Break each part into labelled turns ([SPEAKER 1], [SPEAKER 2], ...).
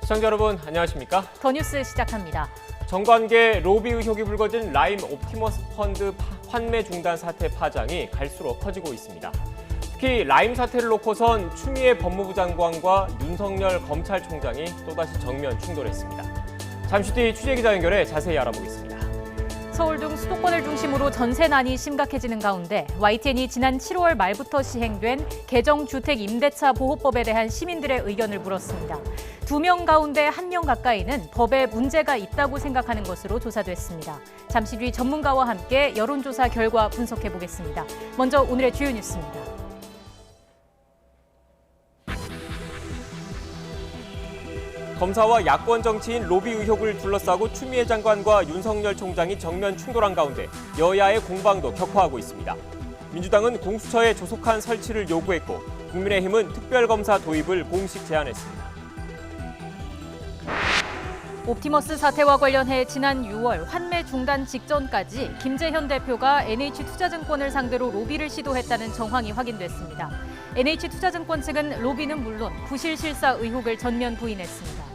[SPEAKER 1] 시청자 여러분 안녕하십니까?
[SPEAKER 2] 더 뉴스 시작합니다.
[SPEAKER 1] 정관계 로비 의혹이 불거진 라임 옵티머스 펀드 환매 중단 사태 파장이 갈수록 커지고 있습니다. 특히 라임 사태를 놓고선 추미애 법무부 장관과 윤석열 검찰총장이 또다시 정면 충돌했습니다. 잠시 뒤 취재기자 연결해 자세히 알아보겠습니다.
[SPEAKER 2] 서울 등 수도권을 중심으로 전세난이 심각해지는 가운데 YTN이 지난 7월 말부터 시행된 개정주택 임대차 보호법에 대한 시민들의 의견을 물었습니다. 2명 가운데 1명 가까이는 법에 문제가 있다고 생각하는 것으로 조사됐습니다. 잠시 뒤 전문가와 함께 여론조사 결과 분석해 보겠습니다. 먼저 오늘의 주요 뉴스입니다.
[SPEAKER 1] 검사와 야권 정치인 로비 의혹을 둘러싸고 추미애 장관과 윤석열 총장이 정면 충돌한 가운데 여야의 공방도 격화하고 있습니다. 민주당은 공수처에 조속한 설치를 요구했고 국민의힘은 특별검사 도입을 공식 제안했습니다.
[SPEAKER 2] 옵티머스 사태와 관련해 지난 6월 환매 중단 직전까지 김재현 대표가 NH투자증권을 상대로 로비를 시도했다는 정황이 확인됐습니다. NH투자증권 측은 로비는 물론 부실 실사 의혹을 전면 부인했습니다.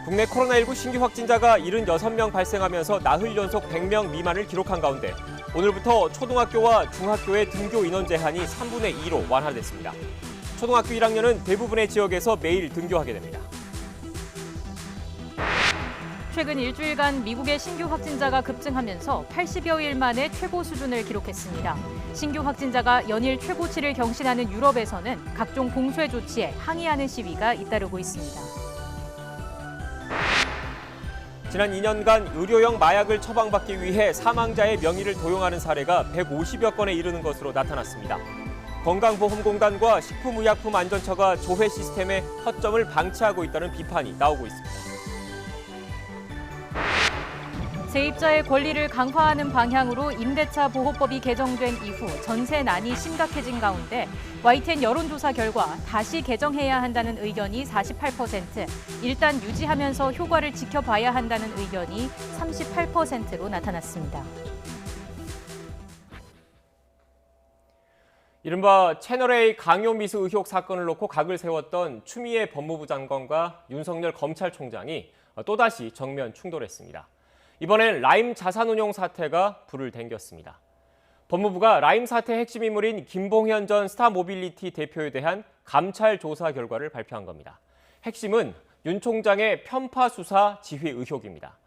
[SPEAKER 1] 국내 코로나19 신규 확진자가 76명 발생하면서 나흘 연속 100명 미만을 기록한 가운데 오늘부터 초등학교와 중학교의 등교 인원 제한이 3분의 2로 완화됐습니다. 초등학교 1학년은 대부분의 지역에서 매일 등교하게 됩니다.
[SPEAKER 2] 최근 일주일간 미국의 신규 확진자가 급증하면서 80여일 만에 최고 수준을 기록했습니다. 신규 확진자가 연일 최고치를 경신하는 유럽에서는 각종 봉쇄 조치에 항의하는 시위가 잇따르고 있습니다.
[SPEAKER 1] 지난 2년간 의료용 마약을 처방받기 위해 사망자의 명의를 도용하는 사례가 150여 건에 이르는 것으로 나타났습니다. 건강보험공단과 식품의약품안전처가 조회 시스템의 허점을 방치하고 있다는 비판이 나오고 있습니다.
[SPEAKER 2] 세입자의 권리를 강화하는 방향으로 임대차 보호법이 개정된 이후 전세난이 심각해진 가운데 YTN 여론조사 결과 다시 개정해야 한다는 의견이 48%, 일단 유지하면서 효과를 지켜봐야 한다는 의견이 38%로 나타났습니다.
[SPEAKER 1] 이른바 채널A 강요미수 의혹 사건을 놓고 각을 세웠던 추미애 법무부 장관과 윤석열 검찰총장이 또다시 정면 충돌했습니다. 이번엔 라임 자산운용 사태가 불을 댕겼습니다. 법무부가 라임 사태 핵심 인물인 김봉현 전 스타모빌리티 대표에 대한 감찰 조사 결과를 발표한 겁니다. 핵심은 윤 총장의 편파 수사 지휘 의혹입니다.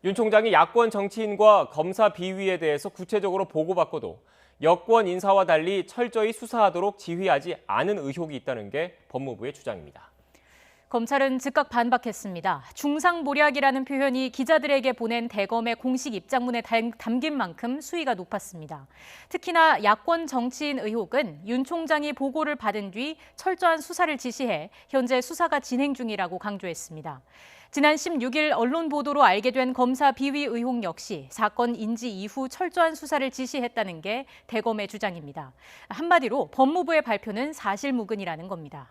[SPEAKER 1] 윤 총장이 야권 정치인과 검사 비위에 대해서 구체적으로 보고받고도 여권 인사와 달리 철저히 수사하도록 지휘하지 않은 의혹이 있다는 게 법무부의 주장입니다.
[SPEAKER 2] 검찰은 즉각 반박했습니다. 중상모략이라는 표현이 기자들에게 보낸 대검의 공식 입장문에 담긴 만큼 수위가 높았습니다. 특히나 야권 정치인 의혹은 윤 총장이 보고를 받은 뒤 철저한 수사를 지시해 현재 수사가 진행 중이라고 강조했습니다. 지난 16일 언론 보도로 알게 된 검사 비위 의혹 역시 사건 인지 이후 철저한 수사를 지시했다는 게 대검의 주장입니다. 한마디로 법무부의 발표는 사실무근이라는 겁니다.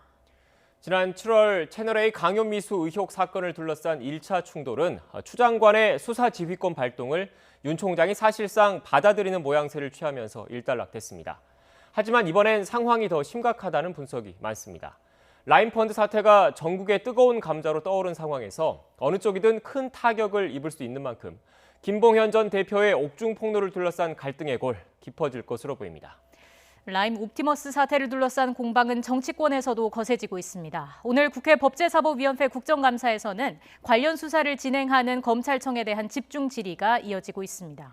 [SPEAKER 1] 지난 7월 채널A 강요미수 의혹 사건을 둘러싼 1차 충돌은 추 장관의 수사 지휘권 발동을 윤 총장이 사실상 받아들이는 모양새를 취하면서 일단락됐습니다. 하지만 이번엔 상황이 더 심각하다는 분석이 많습니다. 라임펀드 사태가 전국의 뜨거운 감자로 떠오른 상황에서 어느 쪽이든 큰 타격을 입을 수 있는 만큼 김봉현 전 대표의 옥중 폭로를 둘러싼 갈등의 골 깊어질 것으로 보입니다.
[SPEAKER 2] 라임 옵티머스 사태를 둘러싼 공방은 정치권에서도 거세지고 있습니다. 오늘 국회 법제사법위원회 국정감사에서는 관련 수사를 진행하는 검찰청에 대한 집중 질의가 이어지고 있습니다.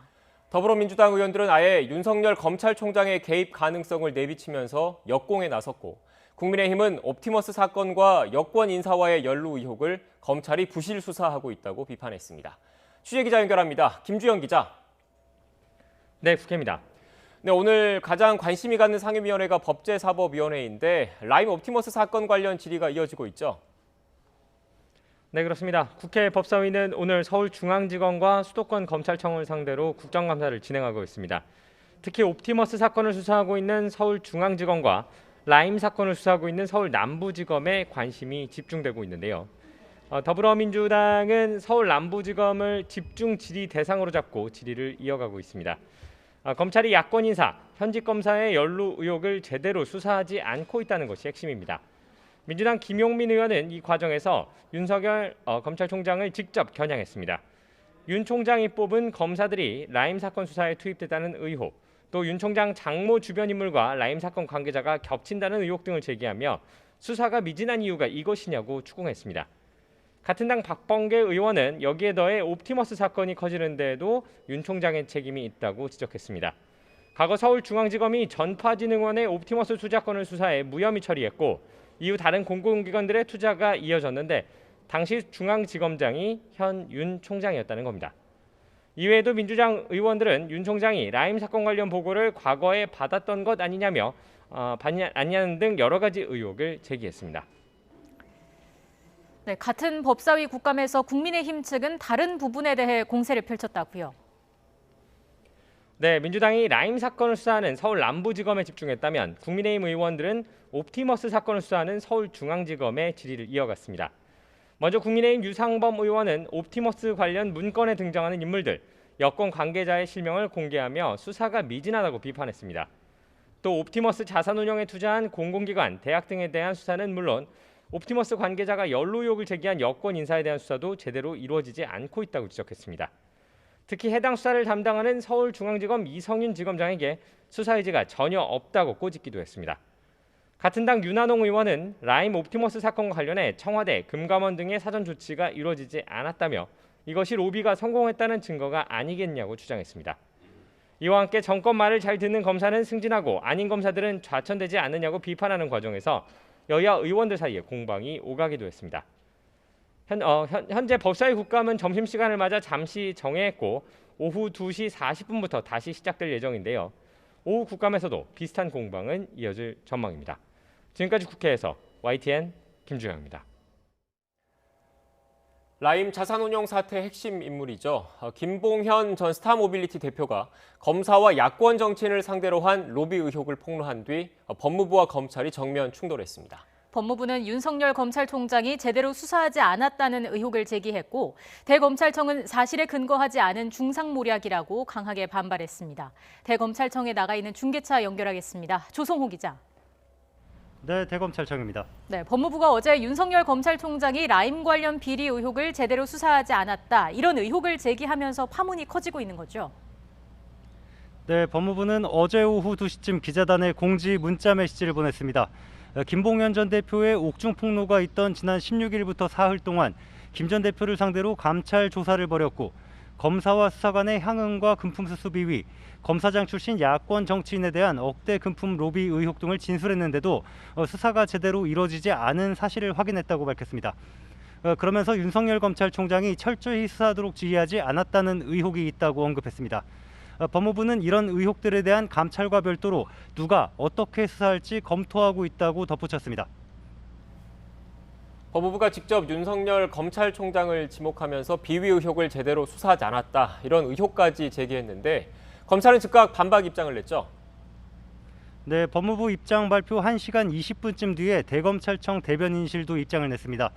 [SPEAKER 1] 더불어민주당 의원들은 아예 윤석열 검찰총장의 개입 가능성을 내비치면서 역공에 나섰고 국민의힘은 옵티머스 사건과 여권 인사와의 연루 의혹을 검찰이 부실 수사하고 있다고 비판했습니다. 취재기자 연결합니다. 김주영 기자.
[SPEAKER 3] 네, 국회입니다.
[SPEAKER 1] 네, 오늘 가장 관심이 가는 상임위원회가 법제사법위원회인데 라임 옵티머스 사건 관련 질의가 이어지고 있죠.
[SPEAKER 3] 네, 그렇습니다. 국회 법사위는 오늘 서울중앙지검과 수도권 검찰청을 상대로 국정감사를 진행하고 있습니다. 특히 옵티머스 사건을 수사하고 있는 서울중앙지검과 라임 사건을 수사하고 있는 서울 남부지검에 관심이 집중되고 있는데요. 더불어민주당은 서울 남부지검을 집중 질의 대상으로 잡고 질의를 이어가고 있습니다. 검찰이 야권 인사, 현직 검사의 연루 의혹을 제대로 수사하지 않고 있다는 것이 핵심입니다. 민주당 김용민 의원은 이 과정에서 윤석열 검찰총장을 직접 겨냥했습니다. 윤 총장이 뽑은 검사들이 라임 사건 수사에 투입됐다는 의혹, 또 윤 총장 장모 주변 인물과 라임 사건 관계자가 겹친다는 의혹 등을 제기하며 수사가 미진한 이유가 이것이냐고 추궁했습니다. 같은 당 박범계 의원은 여기에 더해 옵티머스 사건이 커지는 데에도 윤 총장의 책임이 있다고 지적했습니다. 과거 서울중앙지검이 전파진흥원의 옵티머스 투자건을 수사해 무혐의 처리했고 이후 다른 공공기관들의 투자가 이어졌는데 당시 중앙지검장이 현 윤 총장이었다는 겁니다. 이외에도 민주당 의원들은 윤 총장이 라임 사건 관련 보고를 과거에 받았던 것 아니냐며 아니냐는 등 여러 가지 의혹을 제기했습니다.
[SPEAKER 2] 네, 같은 법사위 국감에서 국민의힘 측은 다른 부분에 대해 공세를 펼쳤다고요.
[SPEAKER 3] 네, 민주당이 라임 사건을 수사하는 서울 남부지검에 집중했다면 국민의힘 의원들은 옵티머스 사건을 수사하는 서울중앙지검에 질의를 이어갔습니다. 먼저 국민의힘 유상범 의원은 옵티머스 관련 문건에 등장하는 인물들, 여권 관계자의 실명을 공개하며 수사가 미진하다고 비판했습니다. 또 옵티머스 자산운용에 투자한 공공기관, 대학 등에 대한 수사는 물론 옵티머스 관계자가 연루 의혹을 제기한 여권 인사에 대한 수사도 제대로 이루어지지 않고 있다고 지적했습니다. 특히 해당 수사를 담당하는 서울중앙지검 이성윤 지검장에게 수사 의지가 전혀 없다고 꼬집기도 했습니다. 같은 당 윤한홍 의원은 라임 옵티머스 사건과 관련해 청와대, 금감원 등의 사전 조치가 이루어지지 않았다며 이것이 로비가 성공했다는 증거가 아니겠냐고 주장했습니다. 이와 함께 정권 말을 잘 듣는 검사는 승진하고 아닌 검사들은 좌천되지 않느냐고 비판하는 과정에서 여야 의원들 사이에 공방이 오가기도 했습니다. 현재 법사위 국감은 점심시간을 맞아 잠시 정회했고 오후 2시 40분부터 다시 시작될 예정인데요. 오후 국감에서도 비슷한 공방은 이어질 전망입니다. 지금까지 국회에서 YTN 김주영입니다.
[SPEAKER 1] 라임 자산운용 사태 핵심 인물이죠. 김봉현 전 스타모빌리티 대표가 검사와 야권 정치인을 상대로 한 로비 의혹을 폭로한 뒤 법무부와 검찰이 정면 충돌했습니다.
[SPEAKER 2] 법무부는 윤석열 검찰총장이 제대로 수사하지 않았다는 의혹을 제기했고 대검찰청은 사실에 근거하지 않은 중상모략이라고 강하게 반발했습니다. 대검찰청에 나가 있는 중계차 연결하겠습니다. 조성호 기자.
[SPEAKER 4] 네, 대검찰청입니다.
[SPEAKER 2] 네, 법무부가 어제 윤석열 검찰총장이 라임 관련 비리 의혹을 제대로 수사하지 않았다, 이런 의혹을 제기하면서 파문이 커지고 있는 거죠.
[SPEAKER 4] 네, 법무부는 어제 오후 2시쯤 기자단에 공지 문자 메시지를 보냈습니다. 김봉현 전 대표의 옥중 폭로가 있던 지난 16일부터 사흘 동안 김 전 대표를 상대로 감찰 조사를 벌였고 검사와 수사관의 향응과 금품 수수 비위, 검사장 출신 야권 정치인에 대한 억대 금품 로비 의혹 등을 진술했는데도 수사가 제대로 이루어지지 않은 사실을 확인했다고 밝혔습니다. 그러면서 윤석열 검찰총장이 철저히 수사하도록 지휘하지 않았다는 의혹이 있다고 언급했습니다. 법무부는 이런 의혹들에 대한 감찰과 별도로 누가 어떻게 수사할지 검토하고 있다고 덧붙였습니다.
[SPEAKER 1] 법무부가 직접 윤석열 검찰총장을 지목하면서 비위 의혹을 제대로 수사하지 않았다, 이런 의혹까지 제기했는데 검찰은 즉각 반박 입장을 냈죠.
[SPEAKER 4] 네, 법무부 입장 발표 1시간 20분쯤 뒤에 대검찰청 대변인실도 입장을 냈습니다.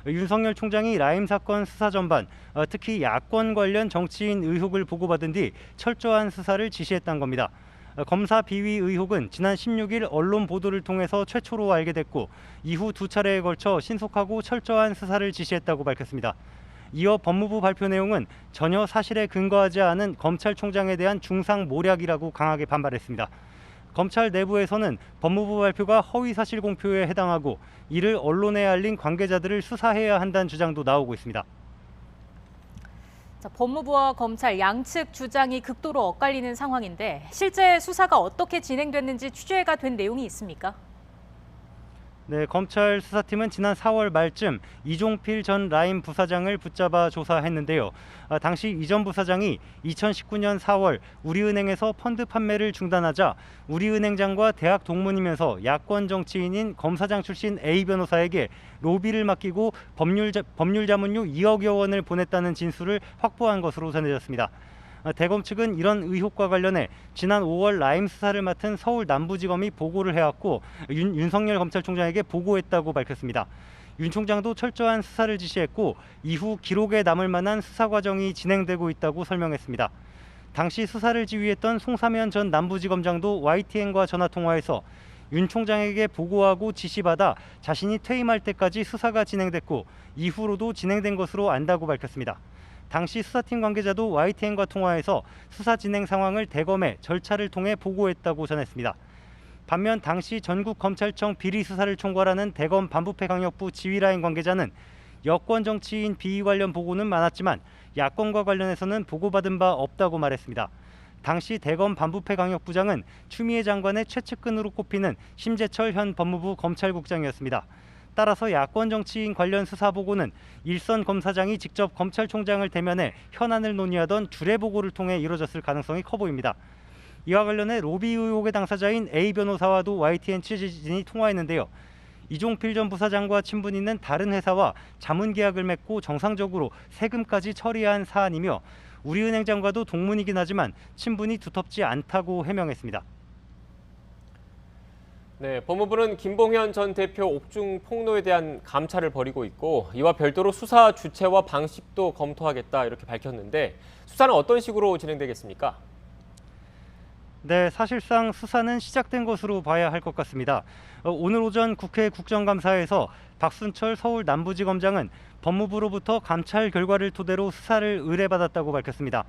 [SPEAKER 4] 윤석열 총장이 라임 사건 수사 전반, 특히 야권 관련 정치인 의혹을 보고받은 뒤 철저한 수사를 지시했던 겁니다. 검사 비위 의혹은 지난 16일 언론 보도를 통해서 최초로 알게 됐고 이후 두 차례에 걸쳐 신속하고 철저한 수사를 지시했다고 밝혔습니다. 이어 법무부 발표 내용은 전혀 사실에 근거하지 않은 검찰총장에 대한 중상모략이라고 강하게 반발했습니다. 검찰 내부에서는 법무부 발표가 허위사실 공표에 해당하고 이를 언론에 알린 관계자들을 수사해야 한다는 주장도 나오고 있습니다.
[SPEAKER 2] 자, 법무부와 검찰 양측 주장이 극도로 엇갈리는 상황인데 실제 수사가 어떻게 진행됐는지 취재가 된 내용이 있습니까?
[SPEAKER 4] 네, 검찰 수사팀은 지난 4월 말쯤 이종필 전 라임 부사장을 붙잡아 조사했는데요. 당시 이 전 부사장이 2019년 4월 우리은행에서 펀드 판매를 중단하자 우리은행장과 대학 동문이면서 야권 정치인인 검사장 출신 A 변호사에게 로비를 맡기고 법률 자문료 2억여 원을 보냈다는 진술을 확보한 것으로 전해졌습니다. 대검 측은 이런 의혹과 관련해 지난 5월 라임 수사를 맡은 서울 남부지검이 보고를 해왔고 윤석열 검찰총장에게 보고했다고 밝혔습니다. 윤 총장도 철저한 수사를 지시했고 이후 기록에 남을 만한 수사 과정이 진행되고 있다고 설명했습니다. 당시 수사를 지휘했던 송사면 전 남부지검장도 YTN과 전화통화에서 윤 총장에게 보고하고 지시받아 자신이 퇴임할 때까지 수사가 진행됐고 이후로도 진행된 것으로 안다고 밝혔습니다. 당시 수사팀 관계자도 YTN과 통화해서 수사 진행 상황을 대검에 절차를 통해 보고했다고 전했습니다. 반면 당시 전국검찰청 비리수사를 총괄하는 대검 반부패 강력부 지휘라인 관계자는 여권 정치인 비위 관련 보고는 많았지만 야권과 관련해서는 보고받은 바 없다고 말했습니다. 당시 대검 반부패 강력부장은 추미애 장관의 최측근으로 꼽히는 심재철 현 법무부 검찰국장이었습니다. 따라서 야권 정치인 관련 수사 보고는 일선 검사장이 직접 검찰총장을 대면해 현안을 논의하던 주례 보고를 통해 이루어졌을 가능성이 커 보입니다. 이와 관련해 로비 의혹의 당사자인 A 변호사와도 YTN 취재진이 통화했는데요. 이종필 전 부사장과 친분 있는 다른 회사와 자문 계약을 맺고 정상적으로 세금까지 처리한 사안이며 우리은행장과도 동문이긴 하지만 친분이 두텁지 않다고 해명했습니다.
[SPEAKER 1] 네, 법무부는 김봉현 전 대표 옥중 폭로에 대한 감찰을 벌이고 있고 이와 별도로 수사 주체와 방식도 검토하겠다 이렇게 밝혔는데 수사는 어떤 식으로 진행되겠습니까?
[SPEAKER 4] 네, 사실상 수사는 시작된 것으로 봐야 할 것 같습니다. 오늘 오전 국회 국정감사에서 박순철 서울 남부지검장은 법무부로부터 감찰 결과를 토대로 수사를 의뢰받았다고 밝혔습니다.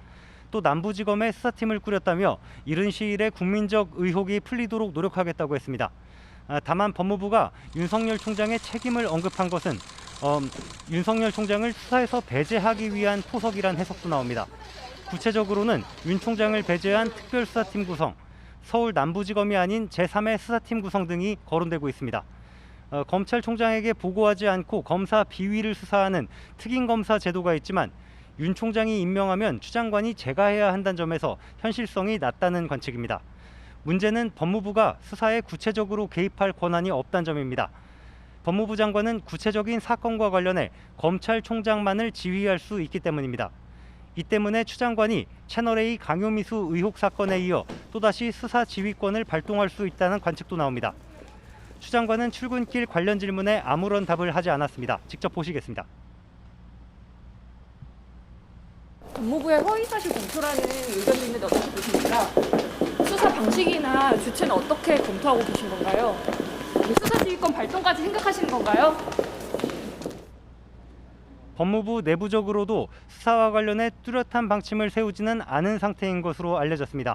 [SPEAKER 4] 또 남부지검에 수사팀을 꾸렸다며 이른 시일에 국민적 의혹이 풀리도록 노력하겠다고 했습니다. 다만 법무부가 윤석열 총장의 책임을 언급한 것은 윤석열 총장을 수사에서 배제하기 위한 포석이란 해석도 나옵니다. 구체적으로는 윤 총장을 배제한 특별수사팀 구성, 서울 남부지검이 아닌 제3의 수사팀 구성 등이 거론되고 있습니다. 검찰총장에게 보고하지 않고 검사 비위를 수사하는 특임검사 제도가 있지만 윤 총장이 임명하면 추 장관이 제가해야 한다는 점에서 현실성이 낮다는 관측입니다. 문제는 법무부가 수사에 구체적으로 개입할 권한이 없다는 점입니다. 법무부 장관은 구체적인 사건과 관련해 검찰총장만을 지휘할 수 있기 때문입니다. 이 때문에 추 장관이 채널A 강요미수 의혹 사건에 이어 또다시 수사 지휘권을 발동할 수 있다는 관측도 나옵니다. 추 장관은 출근길 관련 질문에 아무런 답을 하지 않았습니다. 직접 보시겠습니다.
[SPEAKER 5] 법무부의 허위사실 공표라는 의견도 있는데 어떻게 보십니까? 수사 방식이나 주체는 어떻게 검토하고 계신 건가요? 수사 지휘권 발동까지 생각하시는 건가요?
[SPEAKER 4] 법무부 내부적으로도 수사와 관련해 뚜렷한 방침을 세우지는 않은 상태인 것으로 알려졌습니다.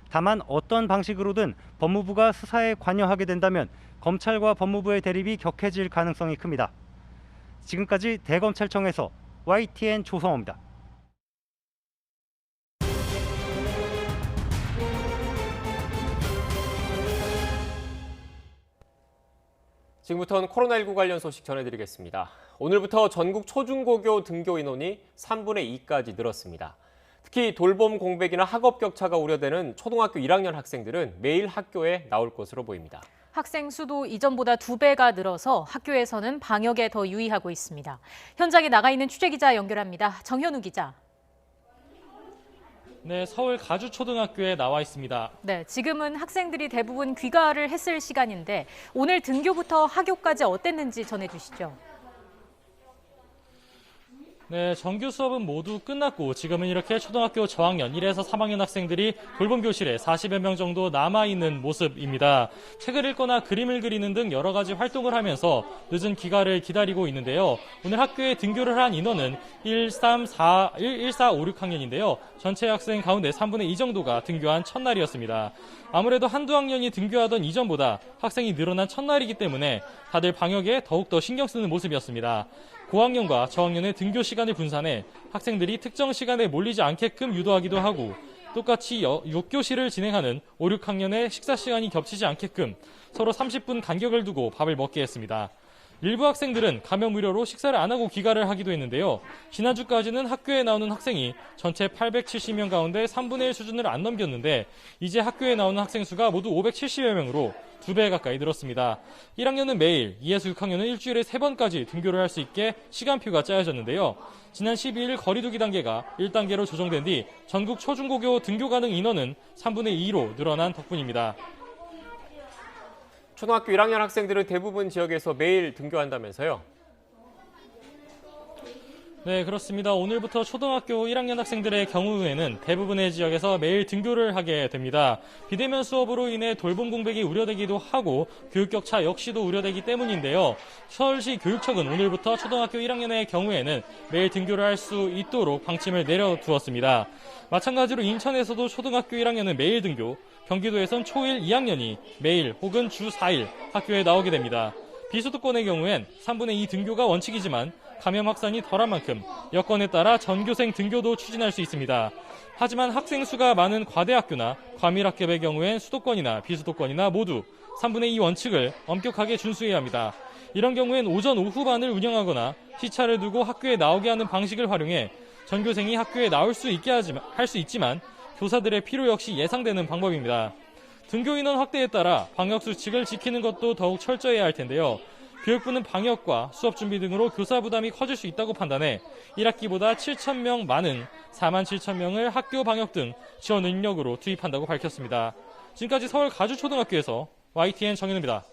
[SPEAKER 4] 다만 어떤 방식으로든 법무부가 수사에 관여하게 된다면 검찰과 법무부의 대립이 격해질 가능성이 큽니다. 지금까지 대검찰청에서 YTN 조성호입니다.
[SPEAKER 1] 지금부터는 코로나19 관련 소식 전해드리겠습니다. 오늘부터 전국 초중고교 등교 인원이 3분의 2까지 늘었습니다. 특히 돌봄 공백이나 학업 격차가 우려되는 초등학교 1학년 학생들은 매일 학교에 나올 것으로 보입니다.
[SPEAKER 2] 학생 수도 이전보다 2배가 늘어서 학교에서는 방역에 더 유의하고 있습니다. 현장에 나가 있는 취재기자 연결합니다. 정현우 기자.
[SPEAKER 6] 네, 서울 가주초등학교에 나와 있습니다.
[SPEAKER 2] 네, 지금은 학생들이 대부분 귀가를 했을 시간인데 오늘 등교부터 학교까지 어땠는지 전해주시죠.
[SPEAKER 6] 네, 정규 수업은 모두 끝났고 지금은 이렇게 초등학교 저학년 1에서 3학년 학생들이 돌봄 교실에 40여 명 정도 남아있는 모습입니다. 책을 읽거나 그림을 그리는 등 여러 가지 활동을 하면서 늦은 귀가를 기다리고 있는데요. 오늘 학교에 등교를 한 인원은 11456학년인데요. 전체 학생 가운데 3분의 2 정도가 등교한 첫날이었습니다. 아무래도 한두 학년이 등교하던 이전보다 학생이 늘어난 첫날이기 때문에 다들 방역에 더욱더 신경 쓰는 모습이었습니다. 고학년과 저학년의 등교 시간을 분산해 학생들이 특정 시간에 몰리지 않게끔 유도하기도 하고 똑같이 6교시를 진행하는 5, 6학년의 식사 시간이 겹치지 않게끔 서로 30분 간격을 두고 밥을 먹게 했습니다. 일부 학생들은 감염 우려로 식사를 안 하고 귀가를 하기도 했는데요. 지난주까지는 학교에 나오는 학생이 전체 870명 가운데 3분의 1 수준을 안 넘겼는데 이제 학교에 나오는 학생 수가 모두 570여 명으로 2배 가까이 늘었습니다. 1학년은 매일, 2에서 6학년은 일주일에 3번까지 등교를 할 수 있게 시간표가 짜여졌는데요. 지난 12일 거리두기 단계가 1단계로 조정된 뒤 전국 초중고교 등교 가능 인원은 3분의 2로 늘어난 덕분입니다.
[SPEAKER 1] 초등학교 1학년 학생들은 대부분 지역에서 매일 등교한다면서요?
[SPEAKER 6] 네, 그렇습니다. 오늘부터 초등학교 1학년 학생들의 경우에는 대부분의 지역에서 매일 등교를 하게 됩니다. 비대면 수업으로 인해 돌봄 공백이 우려되기도 하고 교육 격차 역시도 우려되기 때문인데요. 서울시 교육청은 오늘부터 초등학교 1학년의 경우에는 매일 등교를 할 수 있도록 방침을 내려두었습니다. 마찬가지로 인천에서도 초등학교 1학년은 매일 등교, 경기도에선 초1 2학년이 매일 혹은 주 4일 학교에 나오게 됩니다. 비수도권의 경우엔 3분의 2 등교가 원칙이지만 감염 확산이 덜한 만큼 여건에 따라 전교생 등교도 추진할 수 있습니다. 하지만 학생 수가 많은 과대학교나 과밀학급의 경우엔 수도권이나 비수도권이나 모두 3분의 2 원칙을 엄격하게 준수해야 합니다. 이런 경우엔 오전 오후반을 운영하거나 시차를 두고 학교에 나오게 하는 방식을 활용해 전교생이 학교에 나올 수 있게 할 수 있지만 교사들의 필요 역시 예상되는 방법입니다. 등교 인원 확대에 따라 방역 수칙을 지키는 것도 더욱 철저해야 할 텐데요. 교육부는 방역과 수업 준비 등으로 교사 부담이 커질 수 있다고 판단해 1학기보다 7,000명 많은 47,000명을 학교 방역 등 지원 인력으로 투입한다고 밝혔습니다. 지금까지 서울 가주초등학교에서 YTN 정현우입니다.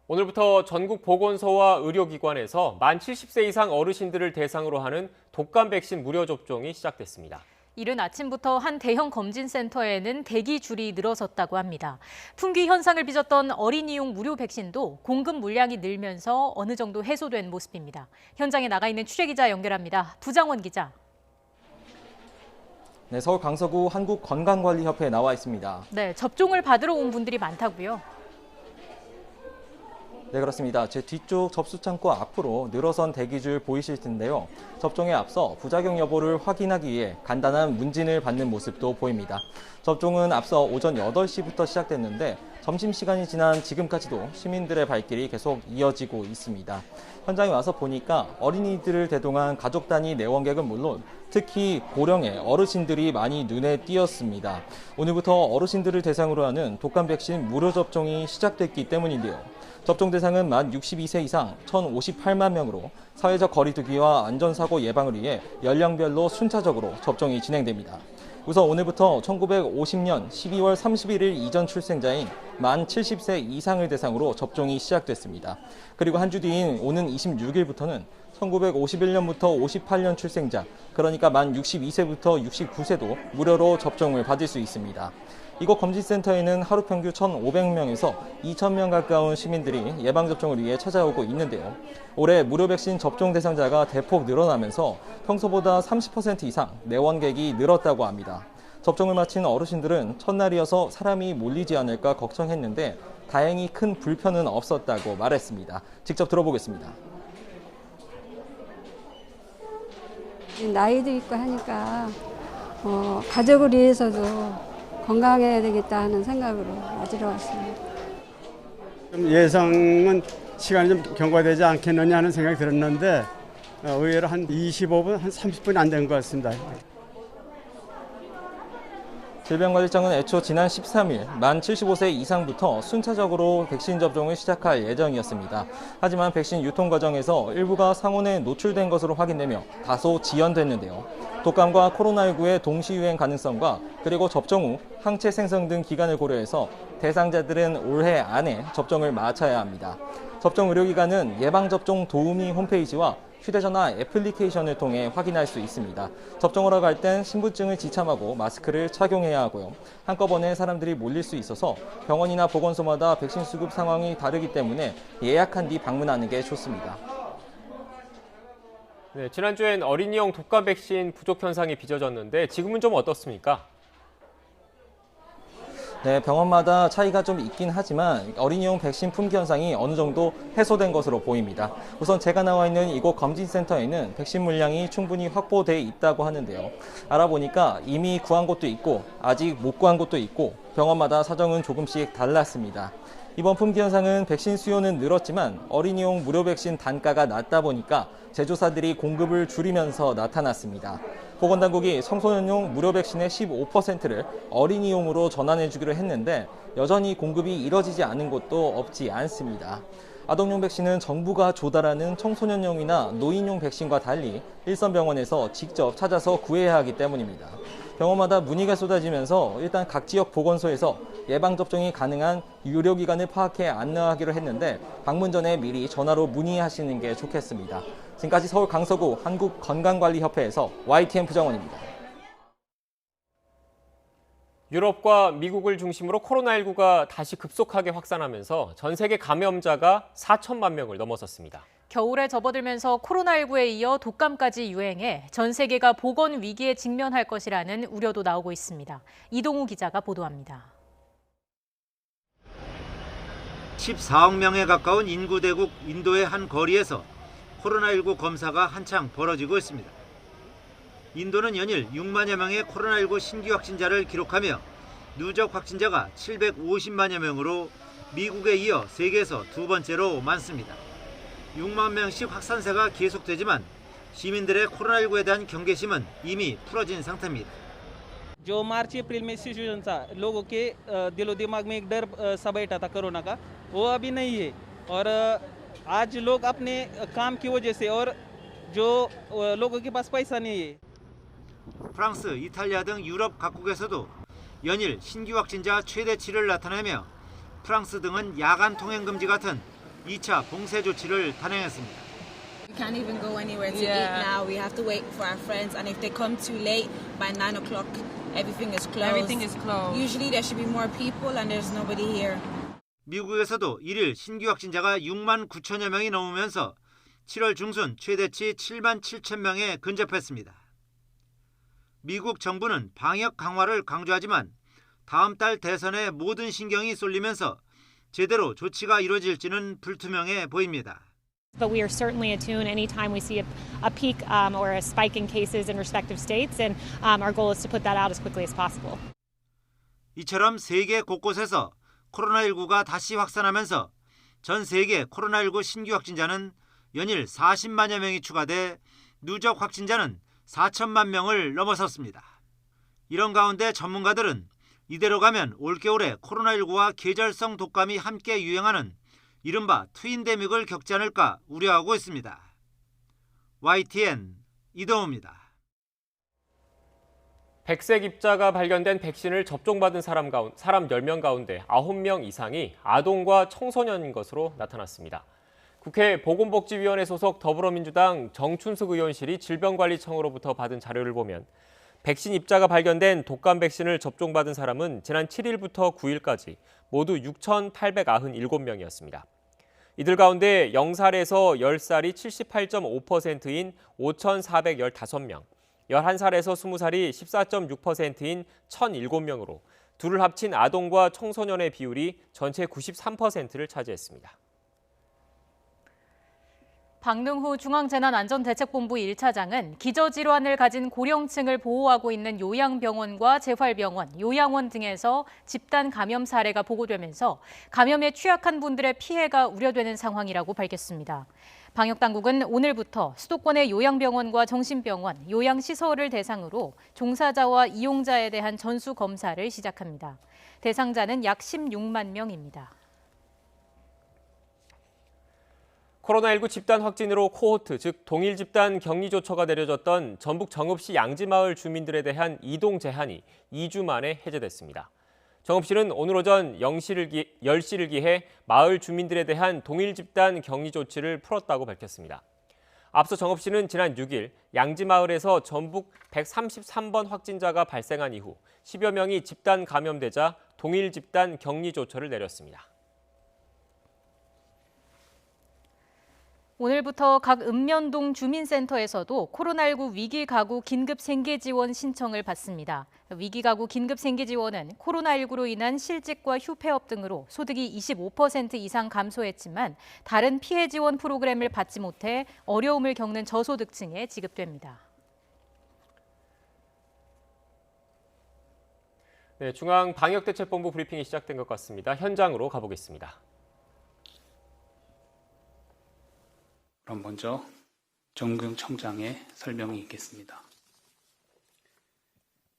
[SPEAKER 1] 오늘부터 전국 보건소와 의료기관에서 만 70세 이상 어르신들을 대상으로 하는 독감 백신 무료 접종이 시작됐습니다.
[SPEAKER 2] 이른 아침부터 한 대형 검진센터에는 대기 줄이 늘어섰다고 합니다. 품귀 현상을 빚었던 어린이용 무료 백신도 공급 물량이 늘면서 어느 정도 해소된 모습입니다. 현장에 나가 있는 취재기자 연결합니다. 부장원 기자.
[SPEAKER 7] 네, 서울 강서구 한국건강관리협회에 나와 있습니다.
[SPEAKER 2] 네, 접종을 받으러 온 분들이 많다고요?
[SPEAKER 7] 네, 그렇습니다. 제 뒤쪽 접수창고 앞으로 늘어선 대기줄 보이실 텐데요. 접종에 앞서 부작용 여부를 확인하기 위해 간단한 문진을 받는 모습도 보입니다. 접종은 앞서 오전 8시부터 시작됐는데 점심시간이 지난 지금까지도 시민들의 발길이 계속 이어지고 있습니다. 현장에 와서 보니까 어린이들을 대동한 가족 단위 내원객은 물론 특히 고령의 어르신들이 많이 눈에 띄었습니다. 오늘부터 어르신들을 대상으로 하는 독감 백신 무료 접종이 시작됐기 때문인데요. 접종 대상은 만 62세 이상 1,058만 명으로 사회적 거리두기와 안전사고 예방을 위해 연령별로 순차적으로 접종이 진행됩니다. 우선 오늘부터 1950년 12월 31일 이전 출생자인 만 70세 이상을 대상으로 접종이 시작됐습니다. 그리고 한 주 뒤인 오는 26일부터는 1951년부터 58년 출생자, 그러니까 만 62세부터 69세도 무료로 접종을 받을 수 있습니다. 이곳 검진센터에는 하루 평균 1,500명에서 2,000명 가까운 시민들이 예방접종을 위해 찾아오고 있는데요. 올해 무료 백신 접종 대상자가 대폭 늘어나면서 평소보다 30% 이상 내원객이 늘었다고 합니다. 접종을 마친 어르신들은 첫날이어서 사람이 몰리지 않을까 걱정했는데 다행히 큰 불편은 없었다고 말했습니다. 직접 들어보겠습니다.
[SPEAKER 8] 나이도 있고 하니까 가족을 위해서도 건강해야 되겠다 하는 생각으로 맞으러 왔습니다.
[SPEAKER 9] 예상은 시간이 좀 경과되지 않겠느냐 하는 생각이 들었는데 의외로 한 25분, 한 30분이 안 된 것 같습니다.
[SPEAKER 7] 질병관리청은 애초 지난 13일 만 75세 이상부터 순차적으로 백신 접종을 시작할 예정이었습니다. 하지만 백신 유통 과정에서 일부가 상온에 노출된 것으로 확인되며 다소 지연됐는데요. 독감과 코로나19의 동시 유행 가능성과 그리고 접종 후 항체 생성 등 기간을 고려해서 대상자들은 올해 안에 접종을 마쳐야 합니다. 접종 의료기관은 예방접종 도우미 홈페이지와 휴대전화 애플리케이션을 통해 확인할 수 있습니다. 접종하러 갈 땐 신분증을 지참하고 마스크를 착용해야 하고요. 한꺼번에 사람들이 몰릴 수 있어서 병원이나 보건소마다 백신 수급 상황이 다르기 때문에 예약한 뒤 방문하는 게 좋습니다.
[SPEAKER 1] 네, 지난주엔 어린이용 독감 백신 부족 현상이 빚어졌는데 지금은 좀 어떻습니까?
[SPEAKER 7] 네, 병원마다 차이가 좀 있긴 하지만 어린이용 백신 품귀 현상이 어느 정도 해소된 것으로 보입니다. 우선 제가 나와 있는 이곳 검진센터에는 백신 물량이 충분히 확보돼 있다고 하는데요. 알아보니까 이미 구한 곳도 있고 아직 못 구한 곳도 있고 병원마다 사정은 조금씩 달랐습니다. 이번 품귀 현상은 백신 수요는 늘었지만 어린이용 무료 백신 단가가 낮다 보니까 제조사들이 공급을 줄이면서 나타났습니다. 보건당국이 청소년용 무료 백신의 15%를 어린이용으로 전환해주기로 했는데 여전히 공급이 이뤄지지 않은 곳도 없지 않습니다. 아동용 백신은 정부가 조달하는 청소년용이나 노인용 백신과 달리 일선 병원에서 직접 찾아서 구해야 하기 때문입니다. 병원마다 문의가 쏟아지면서 일단 각 지역 보건소에서 예방접종이 가능한 유료기관을 파악해 안내하기로 했는데 방문 전에 미리 전화로 문의하시는 게 좋겠습니다. 지금까지 서울 강서구 한국건강관리협회에서 YTN 부장원입니다.
[SPEAKER 1] 유럽과 미국을 중심으로 코로나19가 다시 급속하게 확산하면서 전 세계 감염자가 4천만 명을 넘어섰습니다.
[SPEAKER 2] 겨울에 접어들면서 코로나19에 이어 독감까지 유행해 전 세계가 보건 위기에 직면할 것이라는 우려도 나오고 있습니다. 이동우 기자가 보도합니다.
[SPEAKER 10] 14억 명에 가까운 인구 대국 인도의 한 거리에서 코로나19 검사가 한창 벌어지고 있습니다. 인도는 연일 6만여 명의 코로나19 신규 확진자를 기록하며 누적 확진자가 750만여 명으로 미국에 이어 세계에서 두 번째로 많습니다. 6만 명씩 확산세가 계속되지만 시민들의 코로나19에 대한 경계심은 이미 풀어진 상태입니다.
[SPEAKER 11] जो मार्च अप्रैल में सिचुएशन था लोगों के दिलो दिमाग में एक डर सा बैठा था कोरोना का वो अभी नहीं है और आज लोग अपने काम की वजह से और जो लोगों के पास पैसा नहीं है.
[SPEAKER 10] 프랑스, 이탈리아 등 유럽 각국에서도 연일 신규 확진자 최대치를 나타내며 프랑스 등은 야간 통행 금지 같은 2차 봉쇄 조치를 단행했습니다.
[SPEAKER 12] We can't even go anywhere to eat now. We have to wait for our friends, and if they come too late, by 9 o'clock, everything is closed.
[SPEAKER 13] Everything is closed.
[SPEAKER 12] Usually there should be more people, and there's nobody here.
[SPEAKER 10] 미국에서도 1일 신규 확진자가 6만 9천여 명이 넘으면서 7월 중순 최대치 7만 7천 명에 근접했습니다. 미국 정부는 방역 강화를 강조하지만 다음 달 대선에 모든 신경이 쏠리면서 제대로 조치가 이루어질지는 불투명해 보입니다.
[SPEAKER 14] But we are certainly attuned anytime we see a peak or a spike in cases in respective states, and our goal is to put that out as quickly as possible.
[SPEAKER 10] 이처럼 세계 곳곳에서 코로나19가 다시 확산하면서 전 세계 코로나19 신규 확진자는 연일 40만여 명이 추가돼 누적 확진자는 4천만 명을 넘어섰습니다. 이런 가운데 전문가들은 이대로 가면 올겨울에 코로나19와 계절성 독감이 함께 유행하는 이른바 트윈데믹을 겪지 않을까 우려하고 있습니다. YTN 이동우입니다.
[SPEAKER 1] 백색 입자가 발견된 백신을 접종받은 사람 10명 가운데 9명 이상이 아동과 청소년인 것으로 나타났습니다. 국회 보건복지위원회 소속 더불어민주당 정춘숙 의원실이 질병관리청으로부터 받은 자료를 보면 백신 입자가 발견된 독감 백신을 접종받은 사람은 지난 7일부터 9일까지 모두 6,897명이었습니다. 이들 가운데 0살에서 10살이 78.5%인 5,415명, 11살에서 20살이 14.6%인 1,007명으로 둘을 합친 아동과 청소년의 비율이 전체 93%를 차지했습니다.
[SPEAKER 2] 박능후 중앙재난안전대책본부 1차장은 기저질환을 가진 고령층을 보호하고 있는 요양병원과 재활병원, 요양원 등에서 집단 감염 사례가 보고되면서 감염에 취약한 분들의 피해가 우려되는 상황이라고 밝혔습니다. 방역당국은 오늘부터 수도권의 요양병원과 정신병원, 요양시설을 대상으로 종사자와 이용자에 대한 전수검사를 시작합니다. 대상자는 약 16만 명입니다.
[SPEAKER 1] 코로나19 집단 확진으로 코호트, 즉 동일 집단 격리 조처가 내려졌던 전북 정읍시 양지마을 주민들에 대한 이동 제한이 2주 만에 해제됐습니다. 정읍시는 오늘 오전 10시를 기해 마을 주민들에 대한 동일 집단 격리 조치를 풀었다고 밝혔습니다. 앞서 정읍시는 지난 6일 양지마을에서 전북 133번 확진자가 발생한 이후 10여 명이 집단 감염되자 동일 집단 격리 조처를 내렸습니다.
[SPEAKER 2] 오늘부터 각 읍면동 주민센터에서도 코로나19 위기가구 긴급생계지원 신청을 받습니다. 위기가구 긴급생계지원은 코로나19로 인한 실직과 휴폐업 등으로 소득이 25% 이상 감소했지만 다른 피해 지원 프로그램을 받지 못해 어려움을 겪는 저소득층에 지급됩니다.
[SPEAKER 1] 네, 중앙방역대책본부 브리핑이 시작된 것 같습니다. 현장으로 가보겠습니다.
[SPEAKER 15] 그럼 먼저 정경 청장의 설명이 있겠습니다.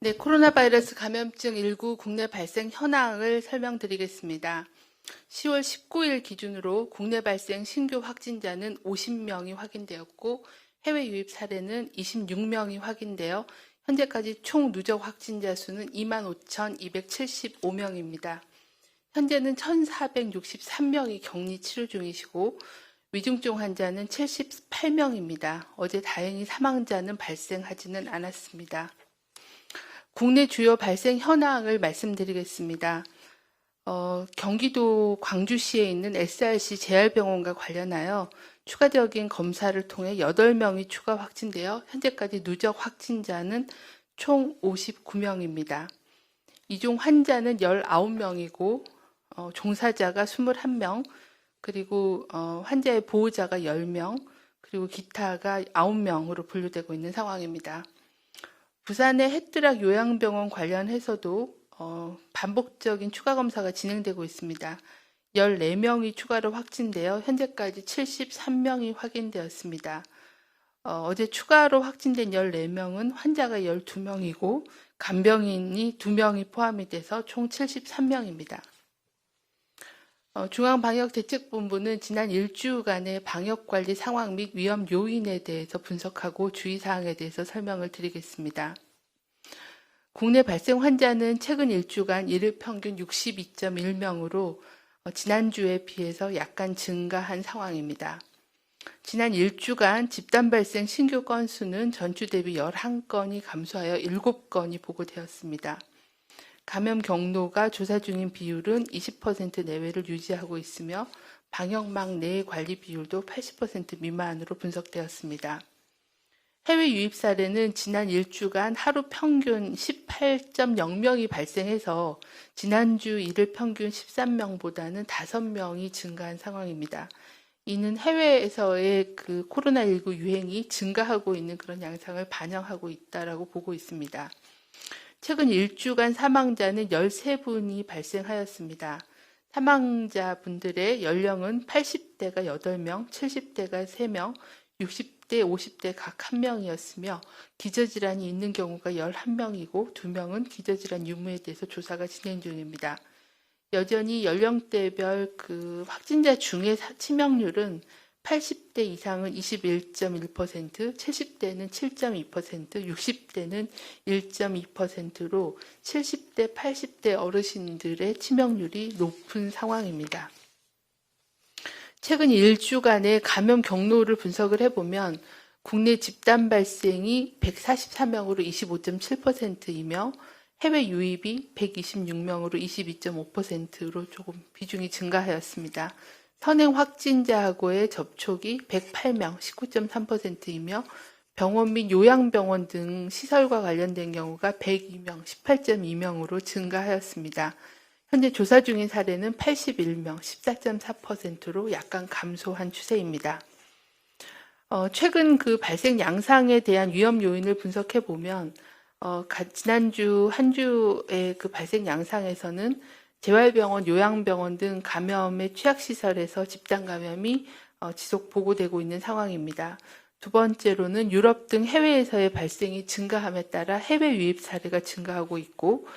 [SPEAKER 16] 네, 코로나 바이러스 감염증 19 국내 발생 현황을 설명드리겠습니다. 10월 19일 기준으로 국내 발생 신규 확진자는 50명이 확인되었고 해외 유입 사례는 26명이 확인되어 현재까지 총 누적 확진자 수는 25,275명입니다. 현재는 1,463명이 격리 치료 중이시고 위중증 환자는 78명입니다. 어제 다행히 사망자는 발생하지는 않았습니다. 국내 주요 발생 현황을 말씀드리겠습니다. 경기도 광주시에 있는 SRC 재활병원과 관련하여 추가적인 검사를 통해 8명이 추가 확진되어 현재까지 누적 확진자는 총 59명입니다. 이 중 환자는 19명이고 종사자가 21명, 그리고 환자의 보호자가 10명, 그리고 기타가 9명으로 분류되고 있는 상황입니다. 부산의 햇드락 요양병원 관련해서도 반복적인 추가 검사가 진행되고 있습니다. 14명이 추가로 확진되어 현재까지 73명이 확인되었습니다. 어제 추가로 확진된 14명은 환자가 12명이고 간병인이 2명이 포함이 돼서 총 73명입니다. 중앙방역대책본부는 지난 일주간의 방역관리 상황 및 위험 요인에 대해서 분석하고 주의사항에 대해서 설명을 드리겠습니다. 국내 발생 환자는 최근 일주간 일일 평균 62.1명으로 지난주에 비해서 약간 증가한 상황입니다. 지난 일주간 집단 발생 신규 건수는 전주 대비 11건이 감소하여 7건이 보고되었습니다. 감염 경로가 조사 중인 비율은 20% 내외를 유지하고 있으며 방역망 내 관리 비율도 80% 미만으로 분석되었습니다. 해외 유입 사례는 지난 일주간 하루 평균 18.0명이 발생해서 지난주 일일 평균 13명보다는 5명이 증가한 상황입니다. 이는 해외에서의 그 코로나19 유행이 증가하고 있는 그런 양상을 반영하고 있다라고 보고 있습니다. 최근 일주간 사망자는 13분이 발생하였습니다. 사망자분들의 연령은 80대가 8명, 70대가 3명, 60대, 50대 각 1명이었으며 기저질환이 있는 경우가 11명이고 2명은 기저질환 유무에 대해서 조사가 진행 중입니다. 여전히 연령대별 그 확진자 중에 치명률은 80대 이상은 21.1%, 70대는 7.2%, 60대는 1.2%로 70대, 80대 어르신들의 치명률이 높은 상황입니다. 최근 일주간의 감염 경로를 분석을 해보면 국내 집단 발생이 144명으로 25.7%이며 해외 유입이 126명으로 22.5%로 조금 비중이 증가하였습니다. 선행 확진자하고의 접촉이 108명, 19.3%이며 병원 및 요양병원 등 시설과 관련된 경우가 102명, 18.2명으로 증가하였습니다. 현재 조사 중인 사례는 81명, 14.4%로 약간 감소한 추세입니다. 최근 그 발생 양상에 대한 위험 요인을 분석해 보면 지난주 한 주의 그 발생 양상에서는 재활병원, 요양병원 등 감염의 취약시설에서 집단 감염이 지속 보고되고 있는 상황입니다. 두 번째로는 유럽 등 해외에서의 발생이 증가함에 따라 해외 유입 사례가 증가하고 있고